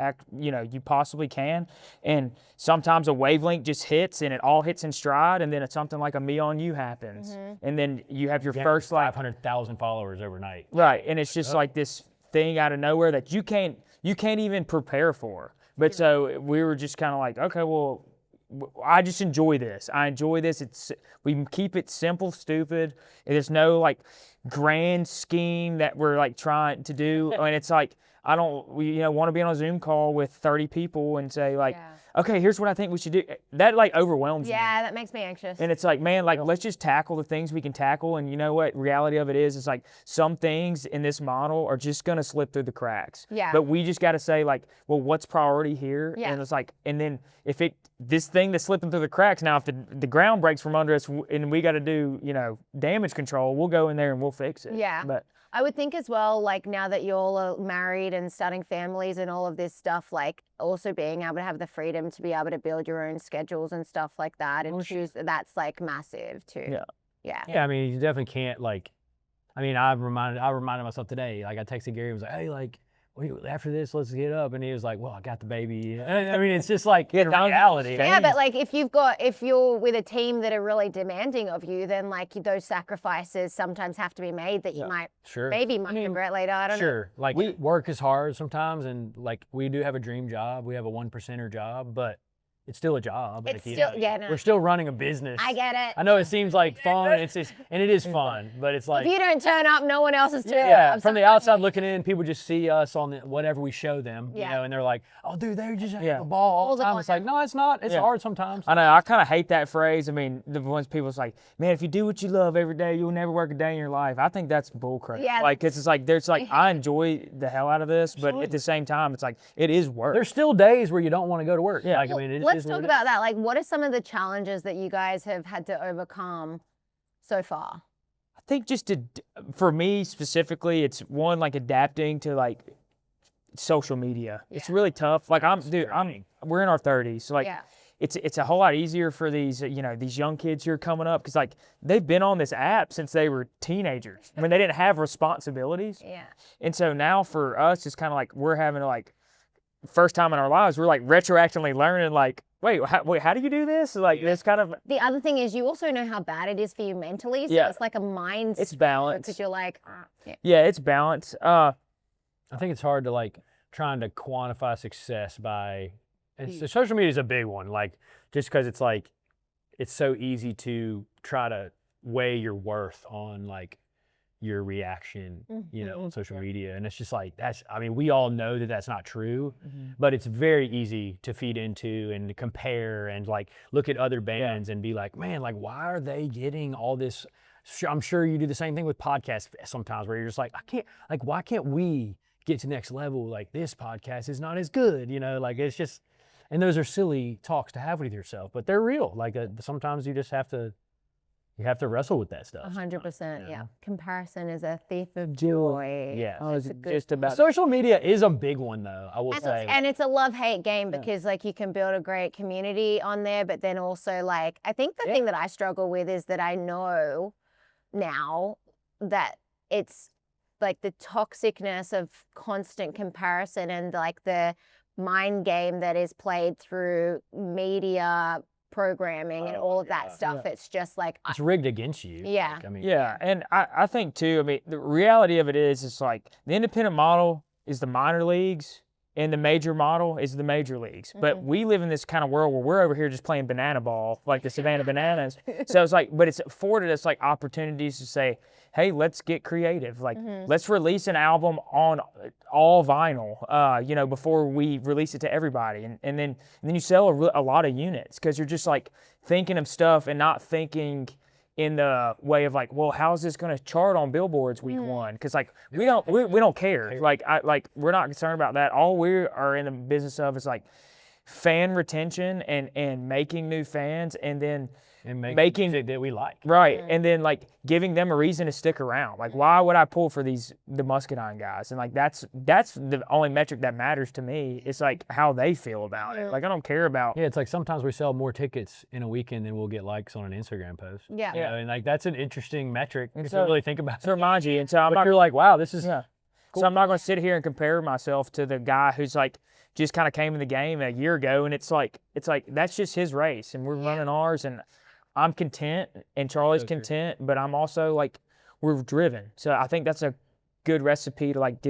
possibly can. And sometimes a wavelength just hits and it all hits in stride, and then it's something like a Me on You happens. And then you have your first like 500,000 followers overnight. right, and it's just like this thing out of nowhere that you can't even prepare for. But so we were just kind of like, okay, well, I just enjoy this. I enjoy this. We keep it simple, stupid. There's no like grand scheme that we're like trying to do. And it's like we want to be on a Zoom call with 30 people and say like, okay, here's what I think we should do. That like overwhelms me. Yeah, that makes me anxious. And it's like, man, like let's just tackle the things we can tackle. And you know what? Reality of it is like some things in this model are just gonna slip through the cracks. Yeah. But we just gotta say like, well, what's priority here? Yeah. And it's like, and then if this thing that's slipping through the cracks, now if the ground breaks from under us and we gotta do, damage control, we'll go in there and we'll fix it. Yeah. But I would think as well, like now that you all are married and starting families and all of this stuff, like also being able to have the freedom to be able to build your own schedules and stuff like that and choose, that's like massive too. Yeah. Yeah. Yeah, I mean, you definitely can't like. I mean, I reminded myself today. Like, I texted Gary and was like, "Hey, like, after this, let's get up." And he was like, "Well, I got the baby." I mean, it's just like the reality. Yeah, but like if you're with a team that are really demanding of you, then like those sacrifices sometimes have to be made that you might maybe regret later. I don't know. Sure, like work is hard sometimes, and like we do have a dream job. We have a 1%er job, but it's still a job. It's still, we're still running a business. I get it. I know it seems like fun, and it is fun, but it's like if you don't turn up, no one else is turning up. Yeah, from the outside looking in, people just see us on whatever we show them, Yeah. and they're like, "Oh, dude, they just have the ball all the time." It's like, no, it's not. It's hard sometimes. I know. I kind of hate that phrase. I mean, the ones people's like, man, if you do what you love every day, you'll never work a day in your life. I think that's bullcrap. Yeah, like it's like there's like I enjoy the hell out of this, but at the same time, it's like it is work. There's still days where you don't want to go to work. Yeah. Like, I mean, Let's talk about that. Like, what are some of the challenges that you guys have had to overcome so far? I think for me specifically, it's one like adapting to like social media. It's really tough. Like we're in our 30s, so like it's a whole lot easier for these these young kids who are coming up because like they've been on this app since they were teenagers. I mean, they didn't have responsibilities. Yeah. And so now for us, it's kind of like we're having to like first time in our lives, we're like retroactively learning like, wait, how do you do this? Like this kind of. The other thing is you also know how bad it is for you mentally. So it's like a mind. It's balance. Because you're like, it's balance. I think it's hard to like trying to quantify success by. So social media is a big one. Like just because it's like, it's so easy to try to weigh your worth on like your reaction, on social media. And it's just like, we all know that that's not true, but it's very easy to feed into and to compare and like look at other bands and be like, man, like why are they getting all this? I'm sure you do the same thing with podcasts sometimes where you're just like, why can't we get to the next level? Like this podcast is not as good, like it's just, and those are silly talks to have with yourself, but they're real. Like sometimes you just have to wrestle with that stuff. 100%. Yeah. Comparison is a thief of joy. Yeah. Just about. Social media is a big one, though, I will say. And it's a love-hate game because, like, you can build a great community on there, but then also, like, I think the thing that I struggle with is that I know now that it's, like, the toxicness of constant comparison and, like, the mind game that is played through media programming and all of that stuff. It's just like It's rigged against you. Yeah. Like, I mean, Yeah, and I think too, I mean, the reality of it is, it's like the independent model is the minor leagues and the major model is the major leagues. But we live in this kind of world where we're over here just playing banana ball, like the Savannah Bananas. So it's like, but it's afforded us like opportunities to say, hey, let's get creative. Like, let's release an album on all vinyl, you know, before we release it to everybody. And then you sell a lot of units because you're just like thinking of stuff and not thinking in the way of like, well, how's this going to chart on billboards week one? Because like we don't care. Like we're not concerned about that. All we are in the business of is like fan retention and making new fans, and then making music that we like. Right, and then like giving them a reason to stick around. Like, why would I pull for the Muscadine guys? And like that's the only metric that matters to me. It's like how they feel about it. Like, I don't care about. Yeah, it's like sometimes we sell more tickets in a weekend than we'll get likes on an Instagram post. Yeah. You know, and like that's an interesting metric And if so- you really think about it. So remind you, and so I'm But not. you're like, wow, this is Yeah. cool. So I'm not going to sit here and compare myself to the guy who's like just kind of came in the game a year ago, and it's like that's just his race, and we're running ours, and I'm content, and Charlie's So true. content, but I'm also like we're driven. So I think that's a good recipe to like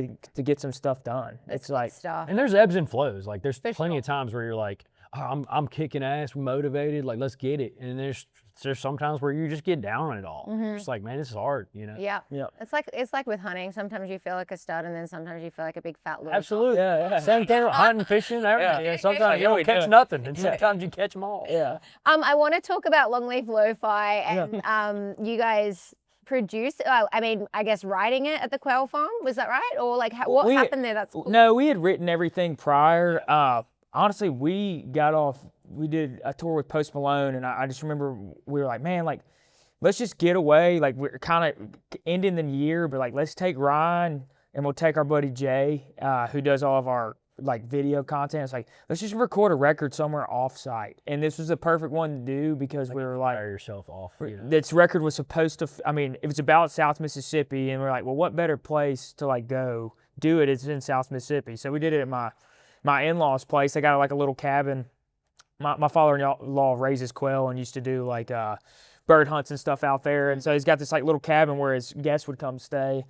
get some stuff done. It's like stuff. And there's ebbs and flows. Like there's For plenty sure. of times where you're like, oh, I'm kicking ass, motivated, like let's get it. And there's sometimes where you just get down on it all. Just like, man, this is hard, you know? Yeah. Yeah. It's like with hunting. Sometimes you feel like a stud, and then sometimes you feel like a big fat loser. Absolutely. Yeah. Same thing with hunting, fishing, everything. Yeah. Yeah, sometimes you Yeah, don't we catch do. nothing, and sometimes you catch them all. yeah. I want to talk about Longleaf Lo-Fi, and you guys produced. I mean, I guess writing it at the Quail Farm, was that right? Or like, what happened there? That's cool. No, we had written everything prior. Honestly, we did a tour with Post Malone, and I just remember we were like, man, like, let's just get away. Like, we're kind of ending the year, but like, let's take Ryan and we'll take our buddy Jay, who does all of our like video content. It's like, let's just record a record somewhere off-site. And this was the perfect one to do because we were like, Fire yourself off. You know? this record was supposed to, I mean, it was about South Mississippi, and we're like, well, what better place to like go do it? It's in South Mississippi. So we did it at my in-laws' place. They got like a little cabin. My father-in-law raises quail and used to do like bird hunts and stuff out there. And so he's got this like little cabin where his guests would come stay.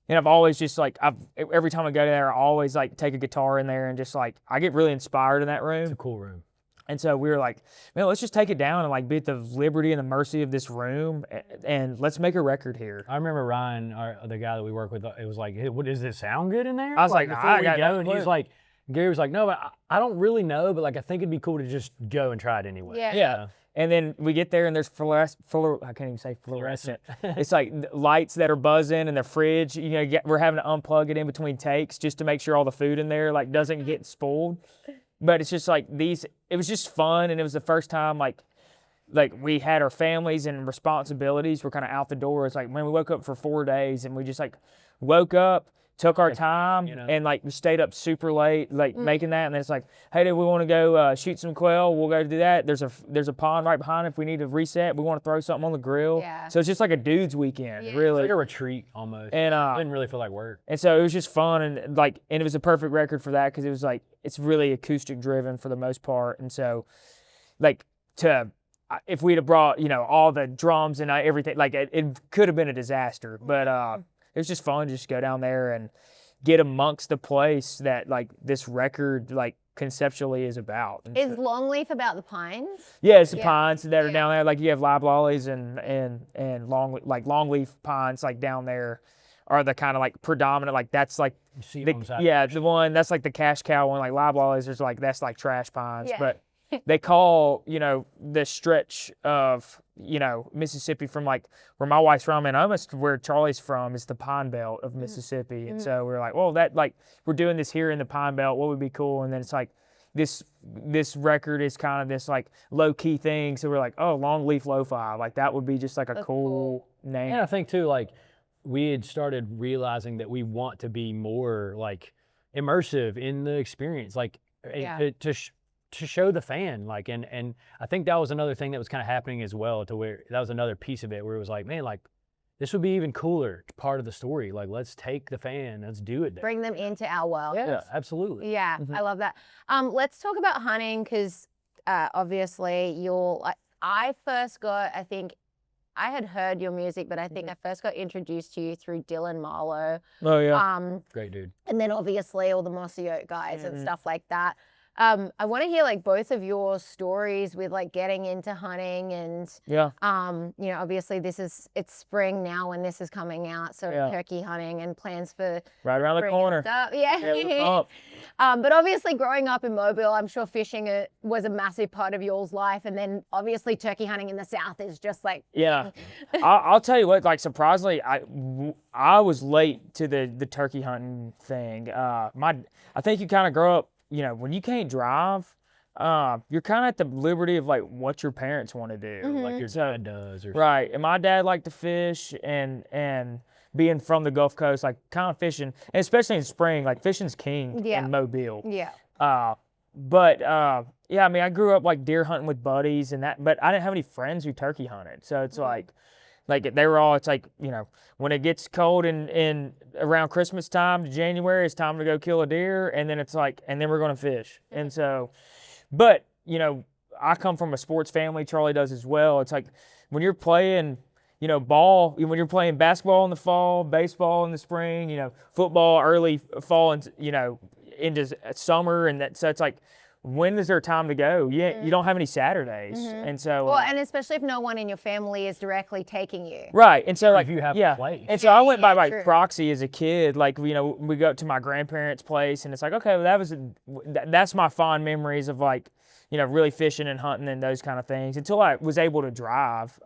And I've always just like, every time I go there, I always like take a guitar in there and just like, I get really inspired in that room. It's a cool room. And so we were like, man, let's just take it down and like be at the liberty and the mercy of this room, and let's make a record here. I remember Ryan, the guy that we work with, it was like, hey, what, does it sound good in there? I was like, before nah, I we got go, no and he's clue. like, Gary was like, no, but I don't really know, but like I think it'd be cool to just go and try it anyway. Yeah. Yeah. And then we get there and there's I can't even say fluorescent. It's like lights that are buzzing in the fridge. You know, we're having to unplug it in between takes just to make sure all the food in there like doesn't get spoiled. But it's just like it was just fun, and it was the first time like we had our families and responsibilities were kind of out the door. It's like, man, we woke up for 4 days and we just like woke up, took our time, you know. and like we stayed up super late, like making that. And then it's like, hey, do we want to go shoot some quail? We'll go do that. There's a pond right behind it. If we need to reset, we want to throw something on the grill. Yeah. So it's just like a dude's weekend, Yeah. It's really. like a retreat almost. And It didn't really feel like work. and so it was just fun, and like, and it was a perfect record for that because it was like, it's really acoustic driven for the most part. And so like if we'd have brought, you know, all the drums and everything, like it could have been a disaster, but it was just fun to just go down there and get amongst the place that like this record like conceptually is about. And Is so- Longleaf about the pines? yeah, it's the Yeah. pines that are Yeah. down there. Like you have loblollies and longleaf pines like down there are the kind of like predominant, like that's like You see the, it on side. yeah, the one that's like the cash cow one. Like loblollies, there's like that's like trash pines, Yeah. but they call, you know, the stretch of, you know, Mississippi from like where my wife's from and almost where Charlie's from is the Pine Belt of Mississippi. And so we're like, well, that like we're doing this here in the Pine Belt. What would be cool? And then it's like this record is kind of this like low key thing. So we're like, oh, Longleaf Lo-Fi, like that would be just like a That's cool name. And I think too, like we had started realizing that we want to be more like immersive in the experience, like Yeah. to show the fan, like, and I think that was another thing that was kind of happening as well, to where that was another piece of it where it was like, man, like this would be even cooler part of the story. Like, let's take the fan, let's do it. Bring them into our world. Yeah, absolutely. Yeah, I love that. Let's talk about hunting because obviously I first got, I think, I had heard your music, but I think I first got introduced to you through Dylan Marlowe. Oh yeah. Great dude. And then obviously all the Mossy Oak guys and stuff like that. I want to hear like both of your stories with like getting into hunting and Yeah. you know, obviously it's spring now when this is coming out, so turkey hunting and plans for Right around the spring corner. and stuff. Yeah. we're pumped. But obviously growing up in Mobile, I'm sure fishing was a massive part of y'all's life, and then obviously turkey hunting in the South is just like Yeah, I'll tell you what. Like surprisingly, I was late to the turkey hunting thing. I think you kind of grow up. You know, when you can't drive, you're kind of at the liberty of like what your parents want to do. Like your dad does. Or Right. And my dad liked to fish, and being from the Gulf Coast, like kind of fishing, and especially in spring, like fishing's king in Mobile. yeah. Yeah, I mean, I grew up like deer hunting with buddies and that, but I didn't have any friends who turkey hunted. So it's like they were all, it's like, you know, when it gets cold in around Christmas time to January, it's time to go kill a deer. And then it's like, and then we're going to fish. And so, but, you know, I come from a sports family. Charlie does as well. It's like when you're playing, you know, ball, when you're playing basketball in the fall, baseball in the spring, you know, football early fall and, you know, into summer. And that, so it's like, when is there time to go? You don't have any Saturdays. And so. Well, and especially if no one in your family is directly taking you. Right. And so, like, if you have a place. And so I went by true. proxy as a kid. Like, you know, we go up to my grandparents' place, and it's like, okay, well, that's my fond memories of, like, you know, really fishing and hunting and those kind of things. Until I was able to drive,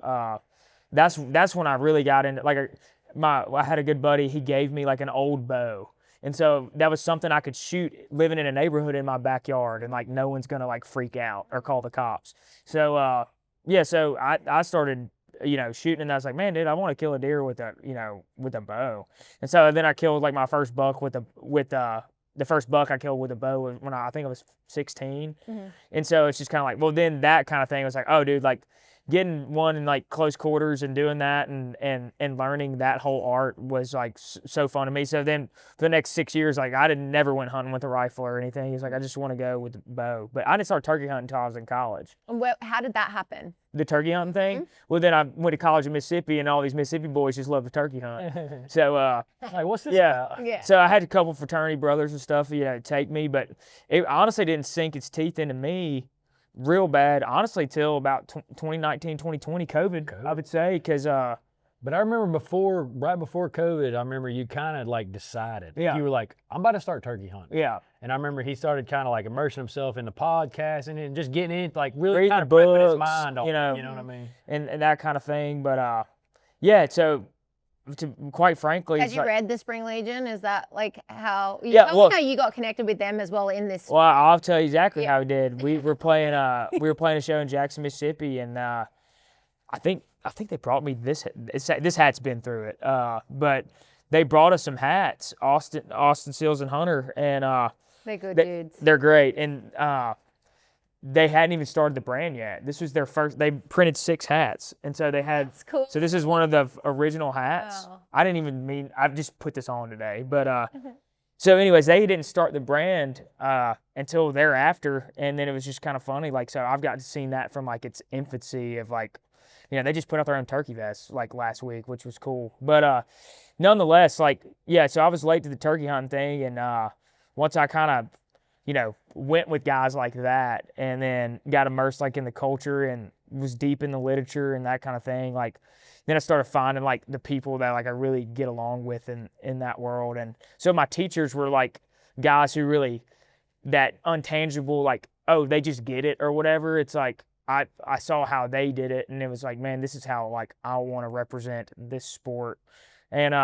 that's when I really got into, like, I had a good buddy. He gave me like an old bow. And so that was something I could shoot living in a neighborhood in my backyard, and like no one's gonna like freak out or call the cops. So so I started, you know, shooting, and I was like, man, dude, I want to kill a deer with a bow. And so then I killed like my first buck with the first buck I killed with a bow when I think I was 16. And so it's just kind of like, well, then that kind of thing was like, oh, dude, like getting one in like close quarters and doing that and learning that whole art was like so fun to me. So then for the next 6 years, like I never went hunting with a rifle or anything. He's like, I just want to go with the bow. But I didn't start turkey hunting until I was in college. And how did that happen? The turkey hunting thing? Well, then I went to college in Mississippi, and all these Mississippi boys just love to turkey hunt. So like, what's this about? Yeah. So I had a couple fraternity brothers and stuff, you know, take me, but it honestly didn't sink its teeth into me real bad, honestly, till about 2019, 2020, COVID, I would say, because But I remember right before COVID, I remember you kind of like decided. Yeah. You were like, I'm about to start turkey hunting. yeah, And I remember he started kind of like immersing himself in the podcasting and just getting in, like really reading kind of the prepping his books, mind on, you know what I mean? and that kind of thing. But yeah, so quite frankly, Had it's you like, read The Spring Legion? Is that like how? Yeah, Tell well- me how you got connected with them as well in this. well, I'll tell you exactly how we did. We were playing a show in Jackson, Mississippi, and I think they brought me this. This hat's been through it, but they brought us some hats, Austin Seals and Hunter, and They're good dudes. they're great. And they hadn't even started the brand yet. This was their first. They printed 6 hats, and so they had. That's cool. So this is one of the original hats. Wow. I didn't even mean. I just put this on today, but so anyways, they didn't start the brand until thereafter, and then it was just kind of funny. Like, so I've got to see that from like its infancy of like, you know, they just put out their own turkey vests like last week, which was cool. But nonetheless, like, yeah, so I was late to the turkey hunting thing, and once I kind of, you know, went with guys like that, and then got immersed like in the culture and was deep in the literature and that kind of thing, like, then I started finding like the people that like I really get along with in that world. And so my teachers were like guys who really, that untangible, like, oh, they just get it or whatever. It's like I saw how they did it, and it was like, man, this is how like I want to represent this sport. And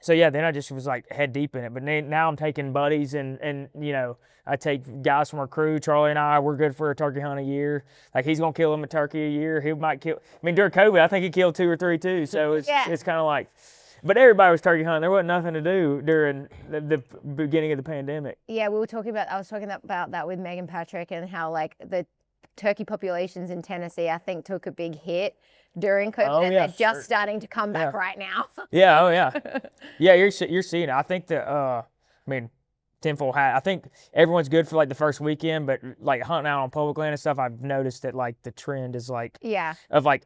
so yeah, then I just was like head deep in it. But now I'm taking buddies, and you know, I take guys from our crew. Charlie and I, we're good for a turkey hunt a year. Like, he's gonna kill him a turkey a year. He might kill. I mean, during COVID, I think he killed 2 or 3 too. So it's kind of like, but everybody was turkey hunting. There wasn't nothing to do during the beginning of the pandemic. Yeah, I was talking about that with Megan Patrick, and how like the turkey populations in Tennessee, I think, took a big hit during COVID, Oh, and yeah, they're just sure. starting to come back Yeah. right now. Yeah, oh yeah, yeah. You're seeing it. I think that I mean, tenfold hat. I think everyone's good for like the first weekend, but like hunting out on public land and stuff, I've noticed that like the trend is like Yeah. of like,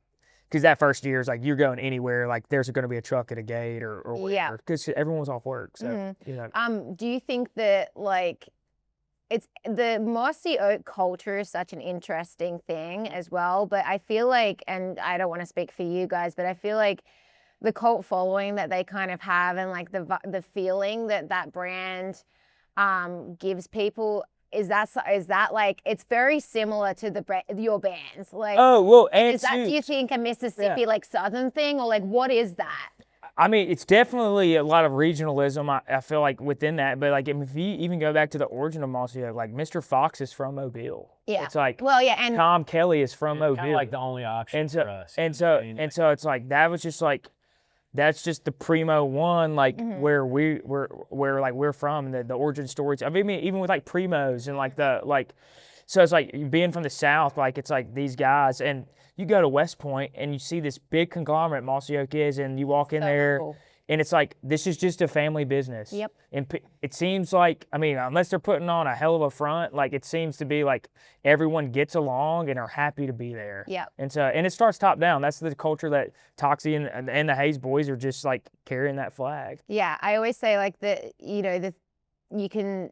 because that first year is like you're going anywhere, like there's going to be a truck at a gate or Yeah. whatever, because everyone's off work. So you know, Do you think that like it's the Mossy Oak culture is such an interesting thing as well, but I feel like, and I don't want to speak for you guys, but I feel like the cult following that they kind of have, and like the feeling that brand gives people, is that like, it's very similar to your bands, like, oh well, and is that, do you think, a Mississippi like Southern thing, or like what is that? I mean, it's definitely a lot of regionalism, I feel like, within that. But, like, if you even go back to the origin of Mossy Oak, like, Mr. Fox is from Mobile. Yeah. It's like, well, yeah, and Tom Kelly is from Mobile. Kind of like the only option and so, for us. and so, so it's like, that was just like, that's just the primo one, like, where we're from, the origin stories. I mean, even with, like, primos and, like, so it's like, being from the South, like, it's like these guys, and you go to West Point and you see this big conglomerate Mossy Oak is, and you walk in there, cool. and it's like, this is just a family business. Yep. And it seems like, I mean, unless they're putting on a hell of a front, like, it seems to be like everyone gets along and are happy to be there. Yep. And it starts top down. That's the culture that Toxie and the Hayes boys are just like carrying that flag. Yeah, I always say like you can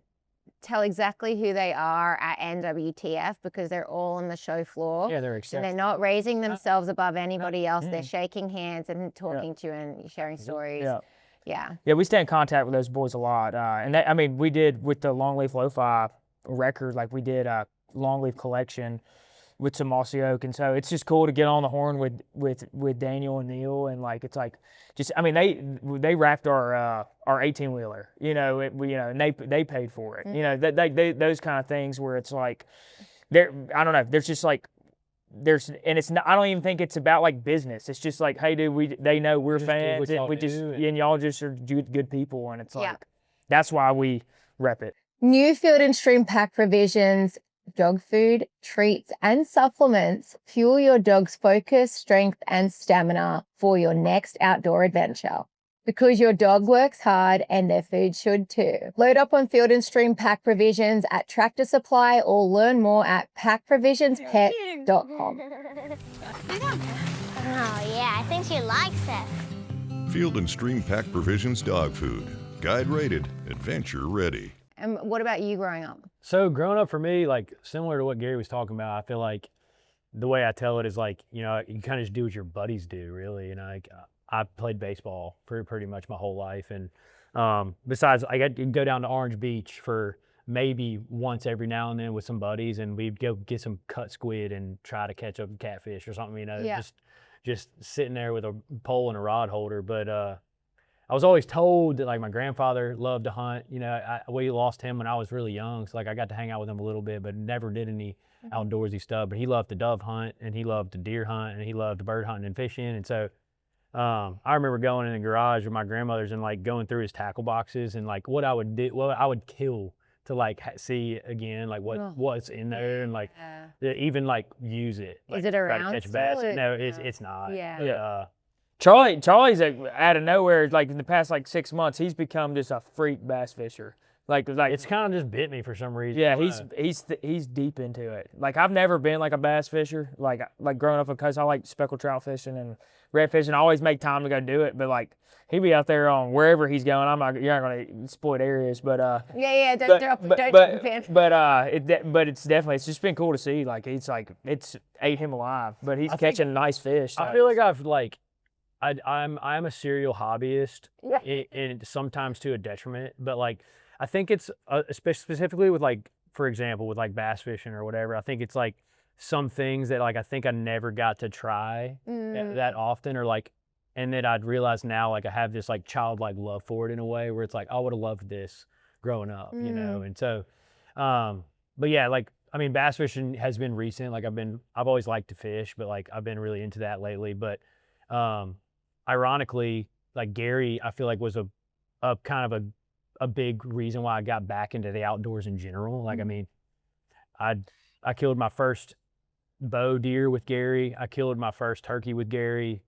tell exactly who they are at NWTF because they're all on the show floor. Yeah, they're and exceptional. they're not raising themselves above anybody else. They're shaking hands and talking to you and sharing stories. Yeah. Yeah. Yeah, we stay in contact with those boys a lot. And I mean, we did with the Longleaf Lo-Fi record, like we did a Longleaf collection with some Mossy Oak, and so it's just cool to get on the horn with Daniel and Neil, and like it's like just, I mean, they wrapped our 18-wheeler, you know, and they paid for it, you know, those kind of things where it's like I don't know, there's just like and it's not, I don't even think it's about like business. It's just like, hey dude, they know we're fans, and and y'all just are good people, and it's like that's why we rep it. New Field and Stream pack provisions, dog food, treats, and supplements fuel your dog's focus, strength, and stamina for your next outdoor adventure. Because your dog works hard and their food should too. Load up on Field and Stream pack provisions at Tractor Supply or learn more at packprovisionspet.com. Oh yeah, I think she likes it. Field and Stream Pack Provisions dog food. Guide rated, adventure ready. And what about you growing up? So growing up for me, like similar to what Gary was talking about, I feel like the way I tell it is like, you know, you kind of just do what your buddies do, really. And I played baseball for pretty much my whole life. And besides, I got to go down to Orange Beach for maybe once every now and then with some buddies, and we'd go get some cut squid and try to catch a catfish or something, you know, just sitting there with a pole and a rod holder. But I was always told that like my grandfather loved to hunt. You know, we lost him when I was really young, so like I got to hang out with him a little bit, but never did any outdoorsy stuff. But he loved to dove hunt, and he loved to deer hunt, and he loved to bird hunting and fishing. And so I remember going in the garage with my grandmother's and like going through his tackle boxes and like what I would do, what I would kill to like see again, like what's in there, and like even like use it. Like, Is it around try to catch still, bass? or- No, it's not. Yeah. Charlie's out of nowhere, like in the past like 6 months, he's become just a freak bass fisher. Like It's kind of just bit me for some reason. yeah, he's deep into it. Like I've never been like a bass fisher. Like growing up, because I like speckled trout fishing and red fishing. I always make time to go do it, but like he be out there on wherever he's going. You're not gonna exploit areas, but Don't it's definitely, it's just been cool to see. Like it's ate him alive, but he's catching nice fish. I feel like I'm a serial hobbyist, and sometimes to a detriment. But like I think it's specifically with like, for example, with like bass fishing or whatever. I think it's like some things that like I think I never got to try that often, or like, and then I'd realize now like I have this like childlike love for it in a way where it's like I would have loved this growing up, you know. And so, but yeah, like I mean, bass fishing has been recent. Like I've always liked to fish, but like I've been really into that lately. But ironically, like Gary, I feel like was a kind of a big reason why I got back into the outdoors in general. Like I mean, I killed my first bow deer with Gary. I killed my first turkey with Gary.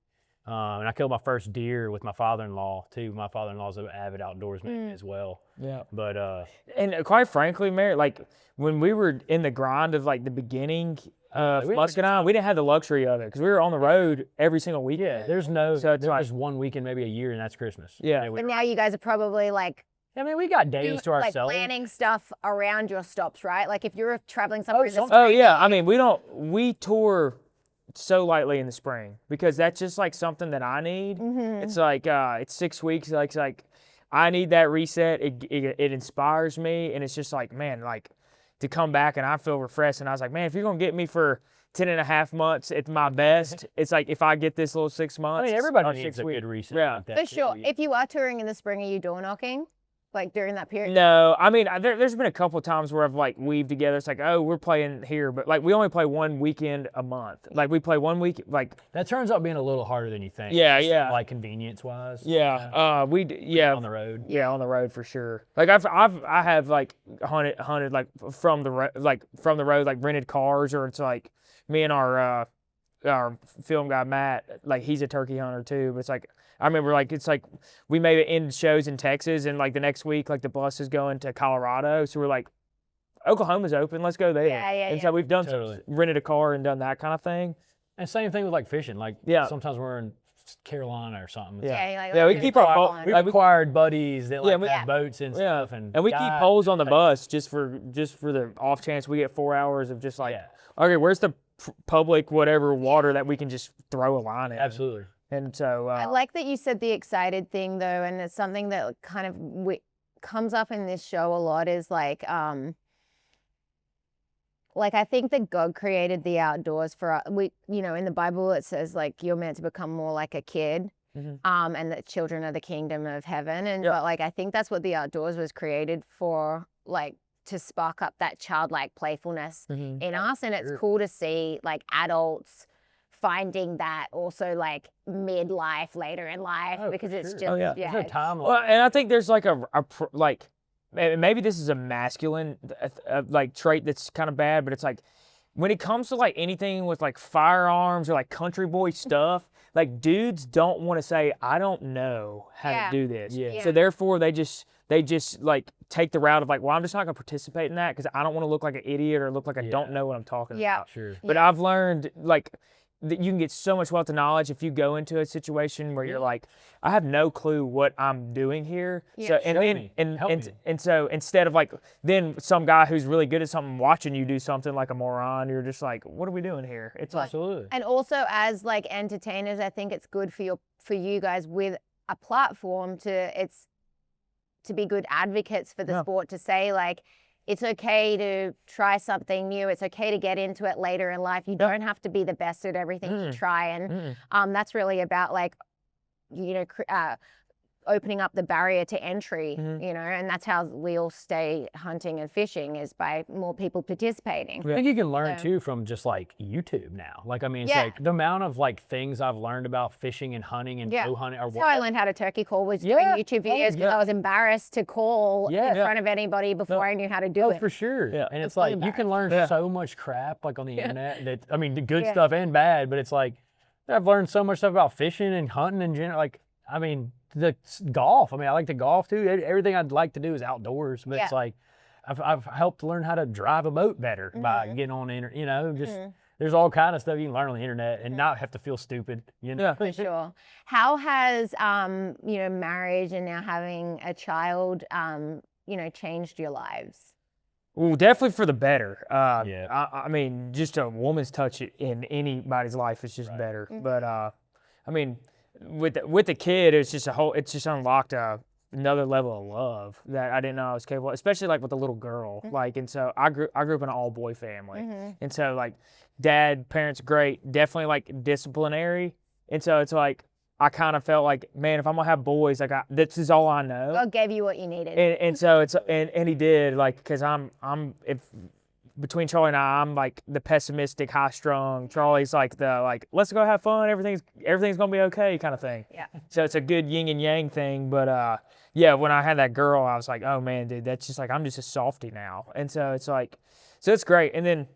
And I killed my first deer with my father-in-law too. My father-in-law's an avid outdoorsman as well. Yeah. But And quite frankly, Mary, like when we were in the grind of like the beginning of Muscadine, we didn't have the luxury of it because we were on the road every single weekend. yeah, there's no, So it's there's one weekend maybe a year, and that's Christmas. Yeah. And But now you guys are probably like I mean, we got days to like ourselves. planning stuff around your stops, right? Like if you're traveling somewhere in the Oh yeah, I mean we tour so lightly in the spring because that's just like something that I need. It's like it's 6 weeks. Like it's like I need that reset. It inspires me, and it's just like man, like to come back and I feel refreshed. And I was like, man, if you're gonna get me for 10.5 months at my best, it's like if I get this little 6 months. I mean, everybody or needs 6 a weeks. good reset. Yeah. like that For too. sure. If you are touring in the spring, are you door knocking? Like during that period? No, I mean, there's been a couple of times where I've like weaved together. It's like, oh, we're playing here, but like we only play one weekend a month. Like we play one week, like That turns out being a little harder than you think. Yeah, just, yeah. Like convenience-wise. yeah, on On the road. Yeah, on the road for sure. Like I have like hunted like from the road, like rented cars, or it's like me and our film guy Matt, like he's a turkey hunter too. But it's like I remember like it's like we maybe end shows in Texas, and like the next week like the bus is going to Colorado, so we're like Oklahoma's open, let's go there. And so we've done Totally. rented a car and done that kind of thing. And same thing with like fishing. Like Yeah. sometimes we're in Carolina or something. It's Yeah. Like, Yeah, we like, keep our you're boat- on. We've Like, we- acquired buddies that like we- have boats and Yeah, stuff, and we keep guys- poles on the bus just for the off chance we get 4 hours of just like, Yeah. okay, where's the public whatever water that we can just throw a line in? Absolutely. And so I like that you said the excited thing though, and it's something that kind of comes up in this show a lot is like I think that God created the outdoors for in the Bible it says like you're meant to become more like a kid, and that children are the kingdom of heaven, and but like I think that's what the outdoors was created for, like to spark up that childlike playfulness in us, and it's cool to see like adults finding that also like midlife later in life because it's just yeah. There's no time well, and I think there's like like maybe this is a masculine like trait that's kind of bad, but it's like when it comes to like anything with like firearms or like country boy stuff, like dudes don't want to say I don't know how to do this. Yeah. So therefore they just like take the route of like, well, I'm just not gonna participate in that because I don't want to look like an idiot or look like I don't know what I'm talking about. Sure. But I've learned like that you can get so much wealth of knowledge if you go into a situation where you're like, I have no clue what I'm doing here. So and Show then me. and Help and, me. and so instead of like then some guy who's really good at something watching you do something like a moron, you're just like, what are we doing here? It's like Absolutely. And also as like entertainers, I think it's good for you guys with a platform to be good advocates for the sport, to say like it's okay to try something new. It's okay to get into it later in life. You don't have to be the best at everything you try, and that's really about like opening up the barrier to entry, and that's how we all stay hunting and fishing, is by more people participating. I think you can learn too from just like YouTube now. Like, I mean, it's like the amount of like things I've learned about fishing and hunting and bow hunting. That's how I learned how to turkey call, was doing YouTube videos because I was embarrassed to call in front of anybody before I knew how to do it. For sure. Yeah. And it's like you can learn so much crap like on the internet. That I mean, the good stuff and bad, but it's like I've learned so much stuff about fishing and hunting in general. Like, I mean, the golf. I mean, I like to golf too. Everything I'd like to do is outdoors, but it's like I've helped learn how to drive a boat better by getting on the internet. Just there's all kind of stuff you can learn on the internet and not have to feel stupid. For sure. How has marriage and now having a child changed your lives? well, definitely for the better. Yeah. I mean, just a woman's touch in anybody's life is just better. But I mean, with the kid, it's just unlocked another level of love that I didn't know I was capable of, especially like with a little girl. Like, and so I grew up in an all boy family, and so like parents great, definitely like disciplinary, and so it's like I kind of felt like, man, if I'm gonna have boys, like this is all I know. God gave you what you needed. And so it's and he did, like, because between Charlie and I'm like the pessimistic, high strung. Charlie's like let's go have fun, everything's gonna be okay kind of thing. Yeah. So it's a good yin and yang thing. But when I had that girl, I was like, oh man, dude, that's just like I'm just a softie now. And so it's like, so it's great. And then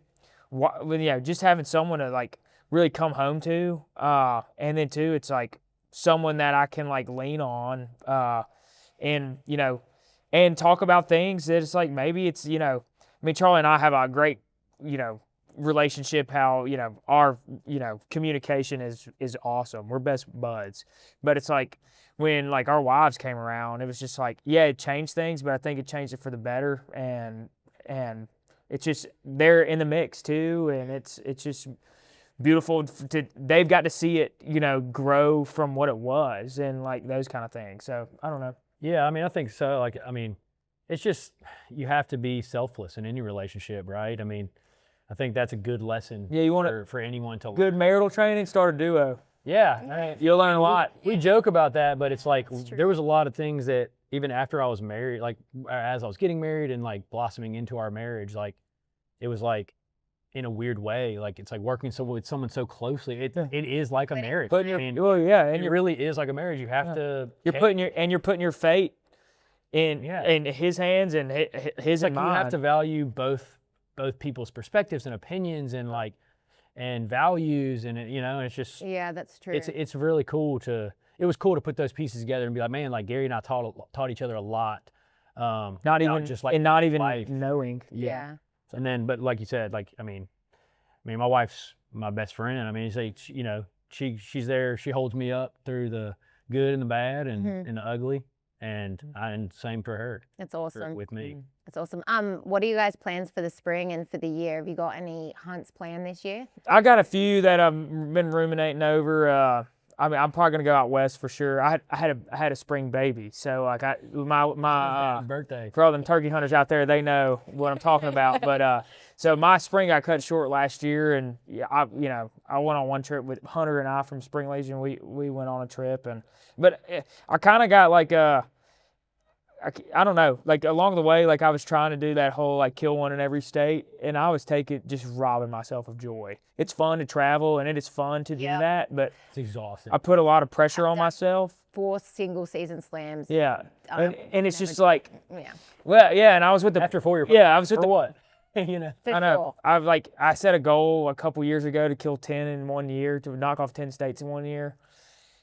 just having someone to like really come home to, and then too, it's like someone that I can like lean on, and and talk about things that it's like maybe it's I mean, Charlie and I have a great relationship. How our communication is awesome. We're best buds, but it's like when like our wives came around, it was just like it changed things, but I think it changed it for the better, and it's just they're in the mix too, and it's just beautiful they've got to see it grow from what it was and like those kind of things. So I don't know. Yeah, I mean, I think so. Like, I mean, it's just you have to be selfless in any relationship, right? I mean, I think that's a good lesson. Yeah, you want for anyone to good marital training. Start a duo. Yeah, I mean, you'll learn a lot. We joke about that, but it's like there was a lot of things that even after I was married, like as I was getting married and like blossoming into our marriage, like it was like in a weird way, like it's like working with someone so closely. It is like a marriage. And it really is like a marriage. You have to. You're putting your fate in his hands and his and mine. You have to value both people's perspectives and opinions and like and values, and it's just that's true. It's really cool it was cool to put those pieces together and be like, man, like Gary and I taught each other a lot. Not even life. knowing. Yeah. And then, but like you said, like I mean, my wife's my best friend. I mean, she's there. She holds me up through the good and the bad and the ugly, and same for her. It's awesome. With me. It's awesome. What are you guys' plans for the spring and for the year? Have you got any hunts planned this year? I got a few that I've been ruminating over. I mean, I'm probably gonna go out west for sure. I had a spring baby, so like my birthday. For all them turkey hunters out there, they know what I'm talking about. But so my spring got cut short last year, and I went on one trip with Hunter and I from Spring Legion. We went on a trip, but I kind of got like I don't know, like along the way, like I was trying to do that whole like kill one in every state, and I was just robbing myself of joy. It's fun to travel, and it is fun to do that, but it's exhausting. I put a lot of pressure on myself. 4 single season slams. Yeah, and it's just like, yeah. And I was with after 4 years. Yeah, I was with for what? I know. Sure. I set a goal a couple years ago to kill 10 in 1 year, to knock off 10 states in 1 year.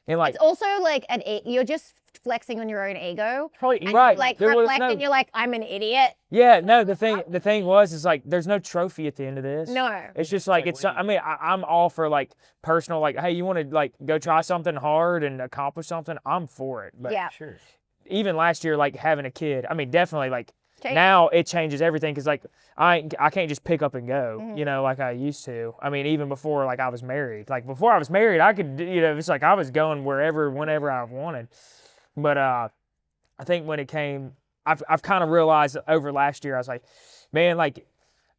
And like, it's also like you're just flexing on your own ego. Probably and right. Like reflect, and you're like, I'm an idiot. Yeah, no. The thing is like, there's no trophy at the end of this. No. It's just like I mean, I'm all for like personal. Like, hey, you want to like go try something hard and accomplish something? I'm for it. But sure. Even last year, like having a kid, I mean, definitely like. Now it changes everything, because like I can't just pick up and go, like I used to. I mean, even before like I was married. Like before I was married, I could, it's like I was going wherever, whenever I wanted. But I think when it came, I've kind of realized over last year, I was like, man, like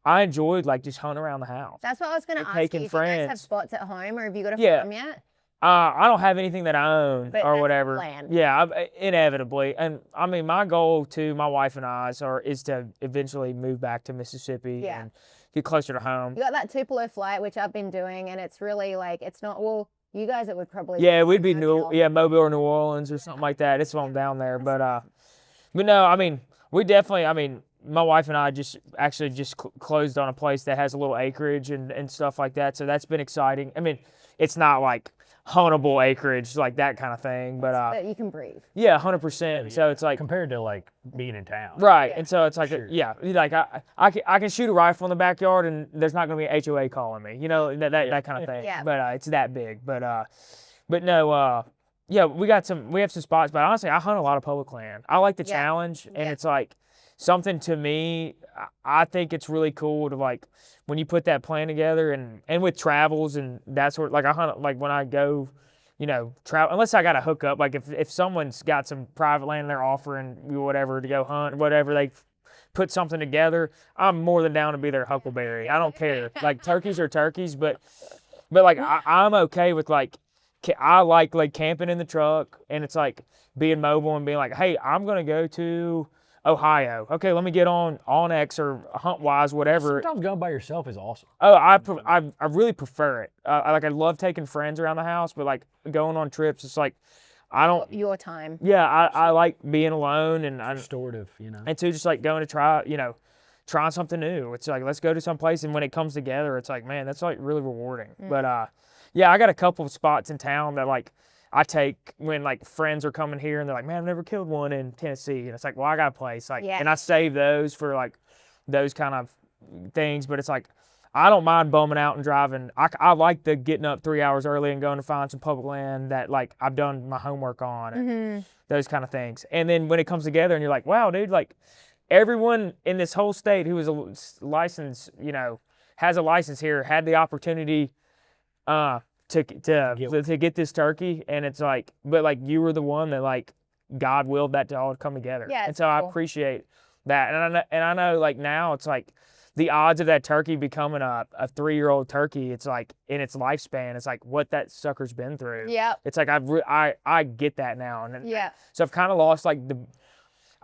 I enjoyed like just hunting around the house. That's what I was going to ask you. If friends. You guys have spots at home, or have you got a farm yet? I don't have anything that I own or whatever. Plan. Yeah, inevitably. And I mean, my goal to my wife and I is to eventually move back to Mississippi and get closer to home. You got that Tupelo flight, which I've been doing, and it's really like, it's not, well, you guys, it would probably we'd be Mobile or New Orleans or something like that. It's on down there. But no, I mean, we definitely, I mean, my wife and I just closed on a place that has a little acreage and stuff like that. So that's been exciting. I mean, it's not like huntable acreage, like that kind of thing, but you can breathe. Yeah, 100%. So it's like compared to like being in town, right? Yeah. And so it's like, sure. Like I can shoot a rifle in the backyard, and there's not going to be an HOA calling me, that kind of thing. Yeah. But it's that big. But no, we have some spots, but honestly, I hunt a lot of public land. I like the challenge, and it's like something to me. I think it's really cool to like when you put that plan together, and with travels and that sort. Like I hunt, like when I go, travel. Unless I got a hookup, like if someone's got some private land they're offering whatever to go hunt, whatever, they put something together, I'm more than down to be their huckleberry. I don't care. Like turkeys are turkeys, but like I'm okay with like. I like camping in the truck, and it's like being mobile and being like, hey, I'm gonna go to Ohio. Okay, let me get on X or HuntWise, whatever. Sometimes going by yourself is awesome. Oh, I really prefer it. I love taking friends around the house, but like going on trips, it's like I don't. Your time. Yeah, I like being alone, and restorative, And too, just like going to try, trying something new. It's like, let's go to some place. And when it comes together, it's like, man, that's like really rewarding. But yeah, I got a couple of spots in town that like I take when like friends are coming here and they're like, man, I've never killed one in Tennessee. And it's like, well, I got a place. Like, and I save those for like those kind of things. But it's like, I don't mind bumming out and driving. I like the getting up 3 hours early and going to find some public land that like I've done my homework on and those kind of things. And then when it comes together and you're like, wow, dude, like everyone in this whole state who is a license, you know, has a license here, had the opportunity to get this turkey. And it's like, but like you were the one that like God willed that to all come together. Yeah, and so I appreciate that. And I know like now it's like, the odds of that turkey becoming a 3-year-old turkey, it's like in its lifespan, it's like what that sucker's been through. Yeah. It's like I get that now. And yeah. So I've kind of lost like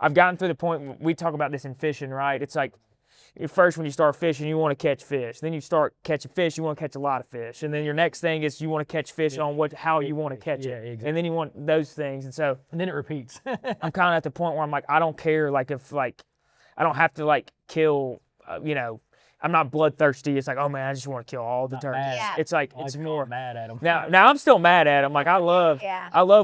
I've gotten through the point, we talk about this in fishing, right? It's like first when you start fishing, you want to catch fish. Then you start catching fish, you want to catch a lot of fish. And then your next thing is you want to catch fish on how you want to catch it. Exactly. And then you want those things. And so. And then it repeats. I'm kind of at the point where I'm like, I don't care like if like, I don't have to like kill, you know, I'm not bloodthirsty. It's like, oh man, I just want to kill all the turkeys. Yeah. It's like it's more mad at them. Now I'm still mad at them. Like I love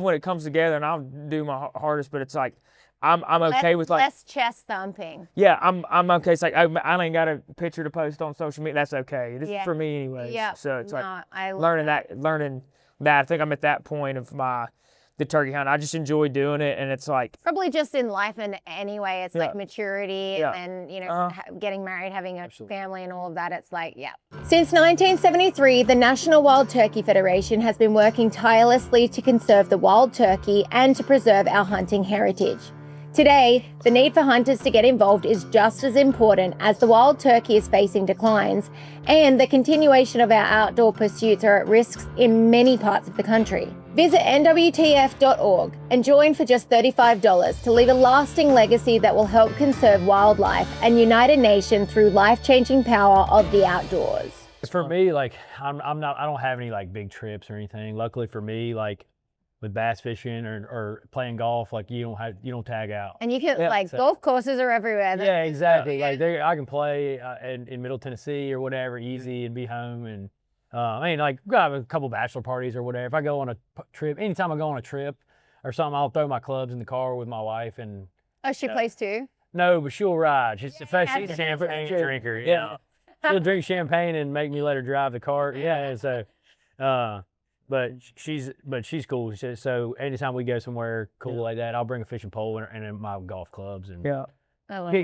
when it comes together, and I'll do my hardest. But it's like I'm okay with like less chest thumping. Yeah, I'm okay. It's like I ain't got a picture to post on social media. That's okay. This is for me anyway. Yeah. So it's like learning that. I think I'm at that point of the turkey hunt. I just enjoy doing it, and it's like probably just in life and anyway, it's like maturity and you know getting married, having a family, and all of that. It's like Since 1973, the National Wild Turkey Federation has been working tirelessly to conserve the wild turkey and to preserve our hunting heritage. Today, the need for hunters to get involved is just as important as the wild turkey is facing declines, and the continuation of our outdoor pursuits are at risk in many parts of the country. Visit nwtf.org and join for just $35 to leave a lasting legacy that will help conserve wildlife and unite a nation through life-changing power of the outdoors. For me, like I don't have any like big trips or anything. Luckily for me, like with bass fishing or playing golf, like you don't tag out. And you can golf courses are everywhere. Yeah, exactly. Like I can play in Middle Tennessee or whatever, easy and be home. And I mean, like go have a couple bachelor parties or whatever. If I go on a trip, anytime I go on a trip or something, I'll throw my clubs in the car with my wife and. Oh, she plays too. No, but she'll ride. She's a champagne drinker. Yeah, she'll drink champagne and make me let her drive the car. Yeah, so. But she's cool. So anytime we go somewhere cool like that, I'll bring a fishing pole and my golf clubs and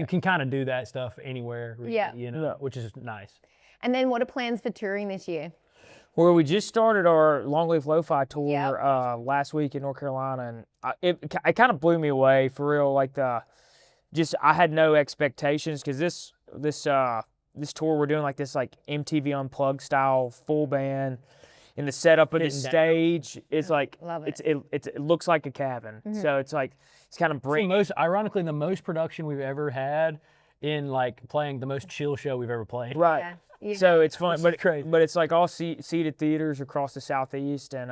can kind of do that stuff anywhere. You know, which is nice. And then what are plans for touring this year? Well, we just started our Longleaf Lo-Fi tour last week in North Carolina, and it kind of blew me away for real. Like I had no expectations because this tour we're doing like this like MTV Unplugged style full band. And the setup of the stage is like it looks like a cabin. So it's like it's kind of ironically the most production we've ever had in like playing the most chill show we've ever played. Right. Yeah. So it's fun, but it's like all seated theaters across the Southeast, and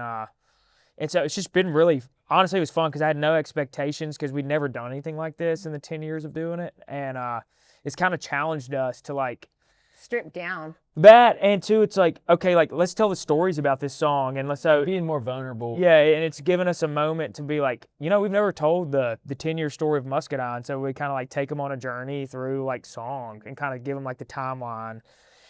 so it's just been really honestly it was fun because I had no expectations because we'd never done anything like this in the 10 years of doing it, and it's kind of challenged us to like. Strip down. That, and two, it's like, okay, like, let's tell the stories about this song, and let's... being more vulnerable. Yeah, and it's given us a moment to be like, you know, we've never told the 10-year story of Muscadine, so we kind of, like, take them on a journey through, like, song, and kind of give them, like, the timeline.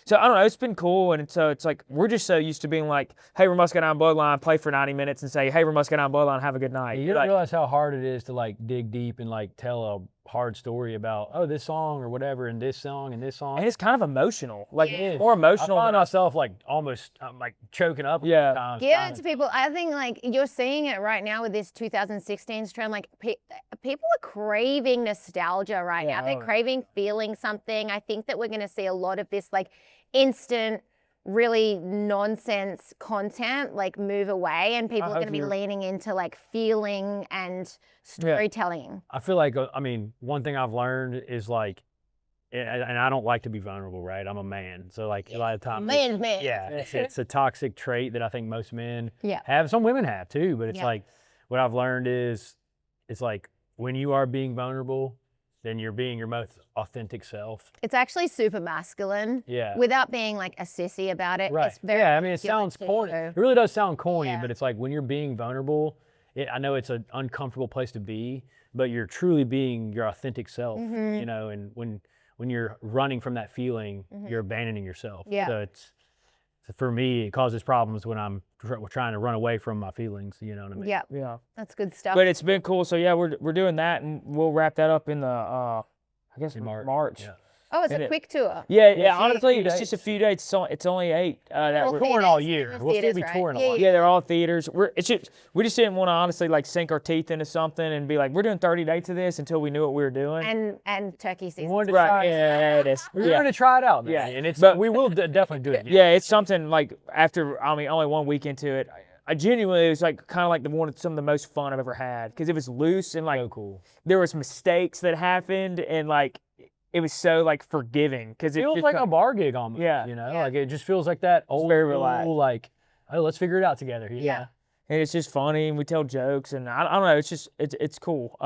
So, I don't know, it's been cool, and so it's like, we're just so used to being like, hey, we're Muscadine Bloodline, play for 90 minutes, and say, hey, we're Muscadine Bloodline, have a good night. You don't realize how hard it is to, like, dig deep and, like, tell a hard story about, oh, this song or whatever, and this song and this song. And it's kind of emotional, like, more emotional. I find myself, like, almost, like, choking up. Yeah. Give it to people. I think, like, you're seeing it right now with this 2016's trend. Like, people are craving nostalgia right now. They're craving feeling something. I think that we're going to see a lot of this, like, instant, really nonsense content like move away, and people are going to be leaning into like feeling and storytelling. I feel like, I mean, one thing I've learned is like, and I don't like to be vulnerable, right? I'm a man. So like a lot of times, man's man. Yeah, it's a toxic trait that I think most men have. Some women have too, but it's like, what I've learned is, it's like when you are being vulnerable, then you're being your most authentic self. It's actually super masculine. Yeah. Without being like a sissy about it. Right. It's very Yeah, I mean, it masculine sounds to corny. show. It really does sound corny, Yeah. but it's like when you're being vulnerable, I know it's an uncomfortable place to be, but you're truly being your authentic self, Mm-hmm. you know, and when you're running from that feeling, you're abandoning yourself. Yeah. So for me, it causes problems when I'm trying to run away from my feelings, you know what I mean? Yeah, Yeah. that's good stuff. But it's been cool. So yeah, we're doing that, and we'll wrap that up in the I guess In March. Yeah. oh, it's and a it- quick tour. Yeah, Yeah, honestly, few it's just a dates. few days. It's only 8. That Well, we're, Touring all theaters, year. theaters, We'll still be right? touring a Yeah, lot. yeah, they're all theaters. We just didn't want to honestly like sink our teeth into something and be like, we're doing 30 dates of this until we knew what we were doing. And turkey We season. wanted to Right? try, Yeah, it is. we Yeah. wanted to try it out, man. Yeah. And we will definitely do it again. Yeah, it's something like after only 1 week into it, I genuinely it was like kind of like some of the most fun I've ever had because it was loose and like So cool. there was mistakes that happened and like it was so like forgiving because It feels like a bar gig almost. Yeah. You know, Yeah. like it just feels like that old very school, relaxed. like, oh, let's figure it out together. You Yeah. know? and it's just funny and we tell jokes and I don't know, it's cool.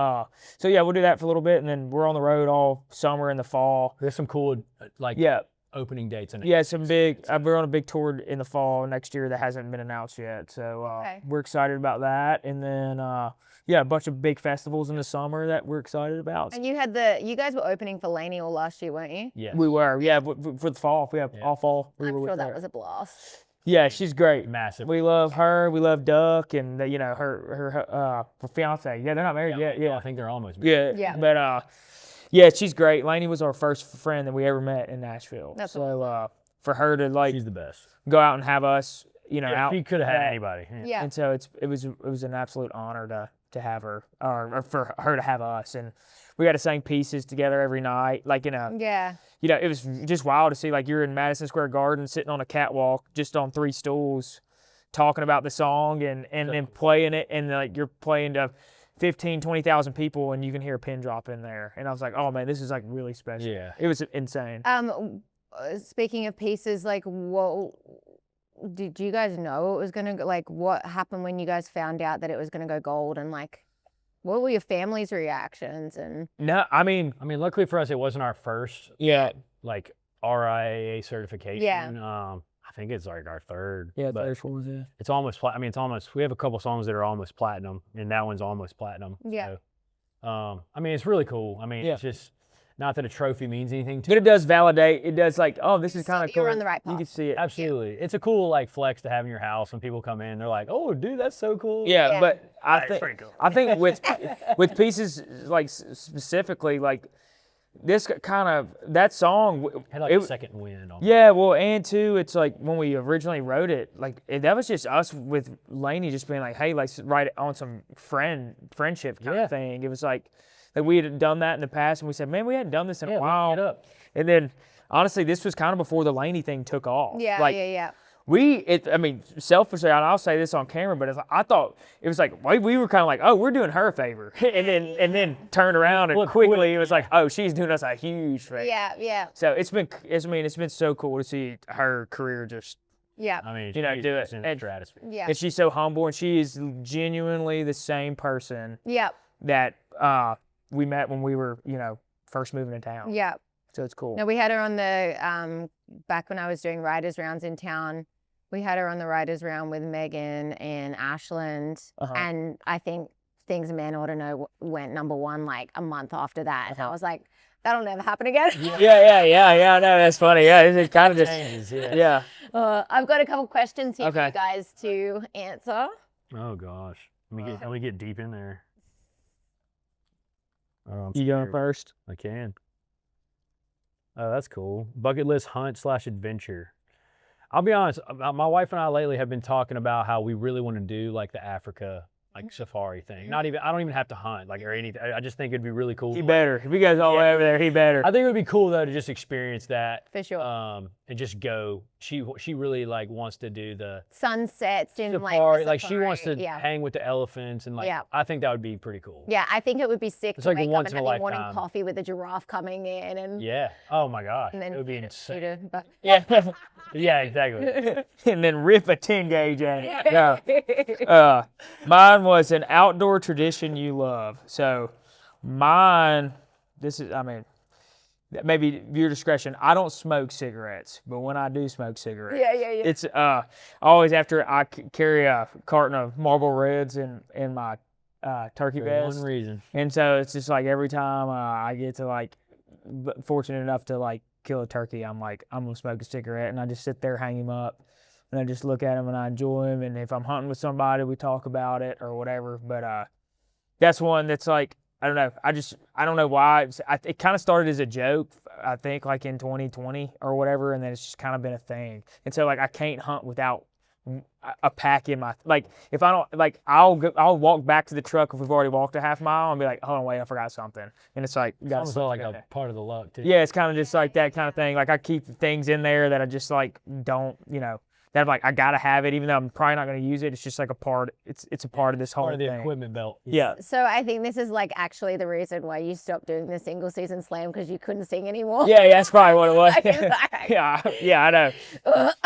So yeah, we'll do that for a little bit and then we're on the road all summer and the fall. There's some cool like Yeah, opening dates. yeah, some big. We're on a big tour in the fall next year that hasn't been announced yet, so Okay. we're excited about that. And then yeah, a bunch of big festivals in the summer that we're excited about. And you guys were opening for Lainey all last year, weren't you? Yeah. We were, yeah, for the fall. We have all fall. We I'm were sure that there. was a blast. Yeah, she's great. Massive. We love her. We love Duck, and you know her fiance. Yeah, they're not married yet. I Yeah, think they're almost. yeah, Yeah. But yeah, she's great. Lainey was our first friend that we ever met in Nashville. That's so for her to like She's the best. go out and have us, you know, Yeah, out. she could have had that- anybody. Yeah. Yeah. And so it was an absolute honor to have her or for her to have us, and we got to sing pieces together every night. Like Yeah. you know, it was just wild to see like you're in Madison Square Garden sitting on a catwalk just on 3 stools, talking about the song and then playing it, and like you're playing to 15, 20,000 people, and you can hear a pin drop in there. And I was like, oh man, this is like really special. Yeah. It was insane. Speaking of pieces, like, what did you guys know it was gonna go? Like, what happened when you guys found out that it was gonna go gold? And like, what were your family's reactions? And No, I mean, Luckily for us, it wasn't our first yeah, like RIAA certification. Yeah. I think it's like our third. yeah, but there's one. Yeah. it's almost. It's almost. We have a couple songs that are almost platinum, and that one's almost platinum. Yeah. So, it's really cool. Yeah. It's just not that a trophy means anything to. But it does validate. It does like, oh, this is So kind of you're cool. on the right You path. can see it. Absolutely, it's a cool like flex to have in your house when people come in. They're like, "Oh, dude, that's so cool." Yeah, Yeah. but I It's think pretty cool. I think with pieces like specifically like this kind of that song. Had like it- a second wind on. Yeah, well, and two, it's like when we originally wrote it, like that was just us with Lainey just being like, hey, let's write it on some friendship kind Yeah. of thing. It was like we had done that in the past, and we said, man, we hadn't done this in Yeah, a while. look it up. And then honestly, this was kind of before the Lainey thing took off. yeah, like, yeah. selfishly, and I'll say this on camera, but I thought it was like we were kind of like, oh, we're doing her a favor, and then turned around and Look, quickly it was like, oh, she's doing us a huge favor. Yeah. So it's been so cool to see her career just, Yeah. you know, she's do it. just in the And- stratosphere. Yeah. and she's so humble, and she is genuinely the same person Yeah. that we met when we were, you know, first moving to town. Yeah. So it's cool. No, we had her on the back when I was doing writers rounds in town. We had her on the writers round with Megan and Ashland, Uh-huh. and I think Things a Man Ought to Know went #1 like a month after that, and I was like, that'll never happen again. Yeah. No, that's funny. Yeah, it kind of just, Changes, yeah. yeah. I've got a couple questions here for Okay. you guys to answer. Oh gosh, let me get deep in there. Oh, I'm You going scared. first? I can. Oh, that's cool. Bucket list hunt/adventure. I'll be honest. My wife and I lately have been talking about how we really want to do like the Africa safari thing. I don't even have to hunt or anything. I just think it'd be really cool. He better. If he goes all the way over there, he better. I think it would be cool though to just experience that. For sure. And just go. She really wants to do the Sunsets in safari. like She wants to yeah. hang with the elephants and Yeah. I think that would be pretty cool. Yeah, I think it would be sick It's to like a wake up once and in a have your morning lifetime. coffee with a giraffe coming in and Yeah. Oh my gosh. and then It would be shoot insane. it, but Yeah. Yeah, exactly. And then rip a 10 gauge at it. No. Mine was an outdoor tradition you love. So mine, this is, I mean, maybe your discretion. I don't smoke cigarettes, but when I do smoke cigarettes, it's always after I carry a carton of Marlboro Reds in my turkey vest. One reason. And so it's just like every time I get to like fortunate enough to like kill a turkey, I'm like, I'm gonna smoke a cigarette, and I just sit there, hang him up, and I just look at him and I enjoy him. And if I'm hunting with somebody, we talk about it or whatever. But that's one that's like, I don't know. I don't know why. It kind of started as a joke, I think, like in 2020 or whatever, and then it's just kind of been a thing. And so like I can't hunt without a pack in my, like if I don't, like I'll walk back to the truck if we've already walked a half mile and be like, hold on, wait, I forgot something. And it's like, It's almost like a part of the luck too. yeah, it's kind of just like that kind of thing. Like I keep things in there that I just like don't, you know, that I'm like I gotta have it, even though I'm probably not gonna use it. It's just like a part. It's a part of this whole Part of the thing. equipment belt. Yeah. So I think this is like actually the reason why you stopped doing the single season slam, because you couldn't sing anymore. Yeah, that's probably what it was. Like- yeah, I know.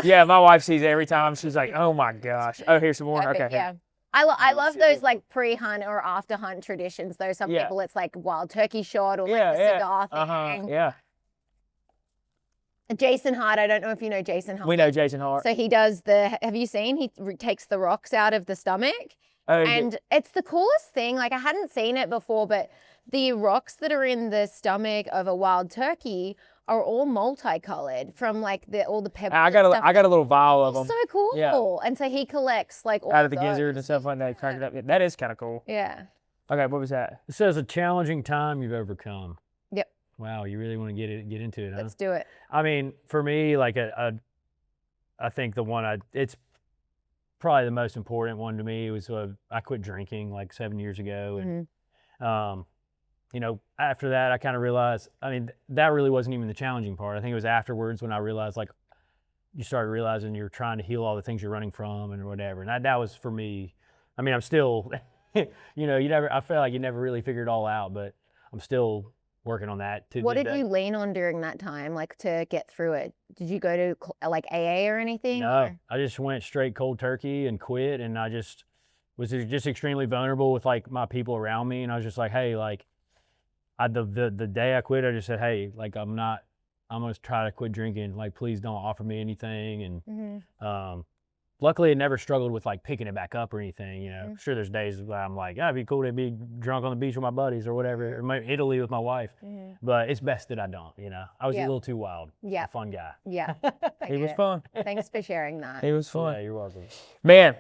Yeah, my wife sees it every time. She's like, oh my gosh. Oh, here's some more. Okay. Yeah. I love those like pre-hunt or after-hunt traditions though. Some Yeah. people, it's like wild turkey shot or like Yeah, the yeah. cigar thing. Yeah. Jason Hart, I don't know if you know Jason Hart. We know Jason Hart. So he does have you seen, he takes the rocks out of the stomach. Oh, And it's the coolest thing. Like I hadn't seen it before, but the rocks that are in the stomach of a wild turkey are all multicolored from like all the pepper. I got a little vial of them So cool. Yeah. And so he collects like all out of the those. gizzard and stuff like that. Crack it up. Yeah, that is kind of cool. Yeah. Okay, what was that? It says a challenging time you've overcome. Yep. Wow, you really want to get into it, huh? Let's do it. I mean, for me, like I think the one it's probably the most important one to me was I quit drinking like 7 years ago, and you know, after that I kind of realized, I mean, that really wasn't even the challenging part. I think it was afterwards when I realized, like, you started realizing you're trying to heal all the things you're running from and whatever, and that was for me. I mean, I'm still, you know, I feel like you never really figured it all out, but I'm still working on that too. What did you lean on during that time, like to get through it? Did you go to like AA or anything? No, or? I just went straight cold turkey and quit, and I just was just extremely vulnerable with like my people around me, and I was just like, hey, like, the day I quit, I just said, hey, like, I'm gonna try to quit drinking. Like, please don't offer me anything. And luckily, I never struggled with like picking it back up or anything. You know, sure, there's days where I'm like, it'd be cool to be drunk on the beach with my buddies or whatever, or maybe Italy with my wife. But it's best that I don't. You know, I was a little too wild. Yeah. A fun guy. Yeah. It was fun. Thanks for sharing that. It was fun. Yeah, you're welcome. Man,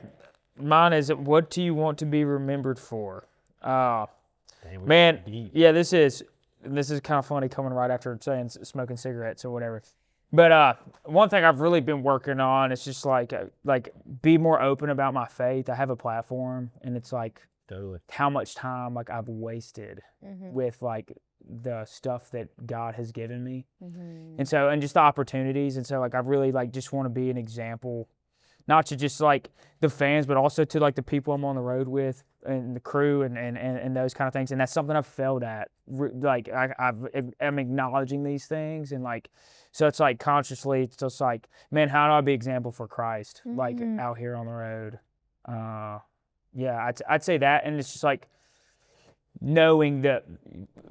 mine is, what do you want to be remembered for? Dang, Man, deep. yeah, this is kind of funny coming right after saying smoking cigarettes or whatever. But one thing I've really been working on is just like be more open about my faith. I have a platform, and it's like Totally. how much time like I've wasted with like the stuff that God has given me, and just the opportunities. And so like I really like just want to be an example, not to just like the fans, but also to like the people I'm on the road with and the crew and those kind of things. And that's something I've failed at. Like I'm acknowledging these things, and like, so it's like consciously, it's just like, man, how do I be example for Christ? Like out here on the road. Yeah, I'd say that. And it's just like knowing that,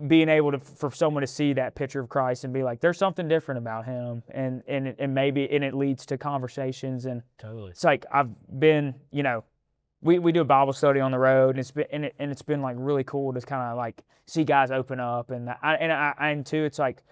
being able to, for someone to see that picture of Christ and be like, there's something different about him, and maybe it leads to conversations. And Totally. it's like I've been, you know, we do a Bible study on the road, and it's been like really cool to kind of like see guys open up, and too, it's like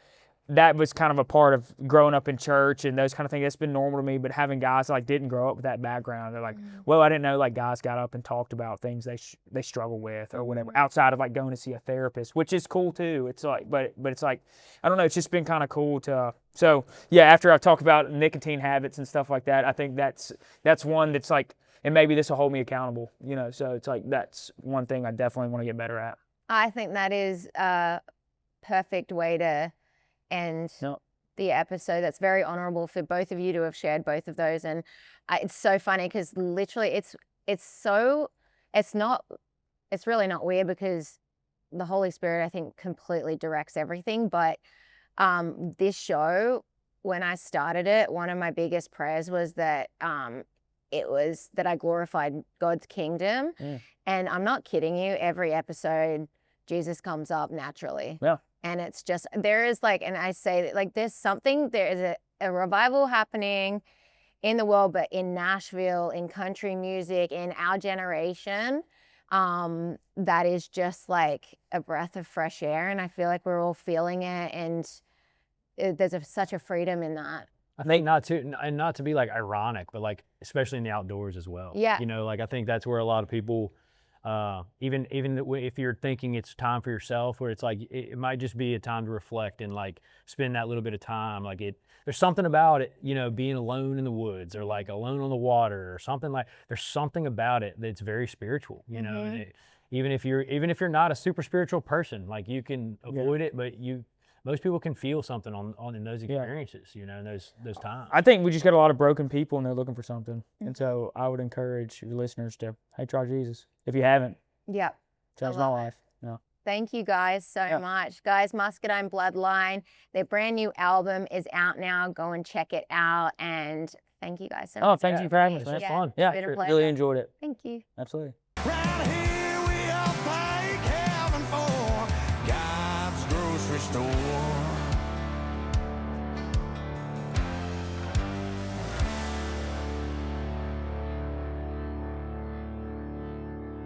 that was kind of a part of growing up in church and those kind of things. That's been normal to me. But having guys that like didn't grow up with that background, they're like, well, I didn't know like guys got up and talked about things they struggle with or whatever, outside of like going to see a therapist, which is cool too. It's like, but it's like, I don't know, it's just been kind of cool to. So yeah, after I've talked about nicotine habits and stuff like that, I think that's one that's like, and maybe this will hold me accountable, you know. So it's like that's one thing I definitely want to get better at. I think that is a perfect way to end the episode. That's very honorable for both of you to have shared both of those. And it's so funny because literally it's really not weird, because the Holy Spirit, I think, completely directs everything. But this show, when I started it, one of my biggest prayers was that it was that I glorified God's kingdom. And I'm not kidding you, every episode Jesus comes up naturally. Yeah. And it's just, there is like, and I say that like there is a revival happening in the world, but in Nashville, in country music, in our generation, that is just like a breath of fresh air. And I feel like we're all feeling it, and there's such a freedom in that. I think not to be like ironic, but like especially in the outdoors as well. Yeah. You know, like I think that's where a lot of people, even if you're thinking it's time for yourself, where it's like it might just be a time to reflect and like spend that little bit of time. Like there's something about it, you know, being alone in the woods or like alone on the water or something like. There's something about it that's very spiritual. You know, and even if you're not a super spiritual person, like you can avoid it, but most people can feel something on in those experiences, you know, in those times. I think we just got a lot of broken people and they're looking for something. And so I would encourage your listeners to, hey, try Jesus. If you haven't, changed my life. Yeah. Thank you guys so much. Guys, Muscadine Bloodline, their brand new album is out now. Go and check it out. And thank you guys so much. Oh, thank you for having us. It was fun. Yeah, It's been a pleasure. really enjoyed it. Thank you. Absolutely. Round here we all thank heaven for God's grocery store.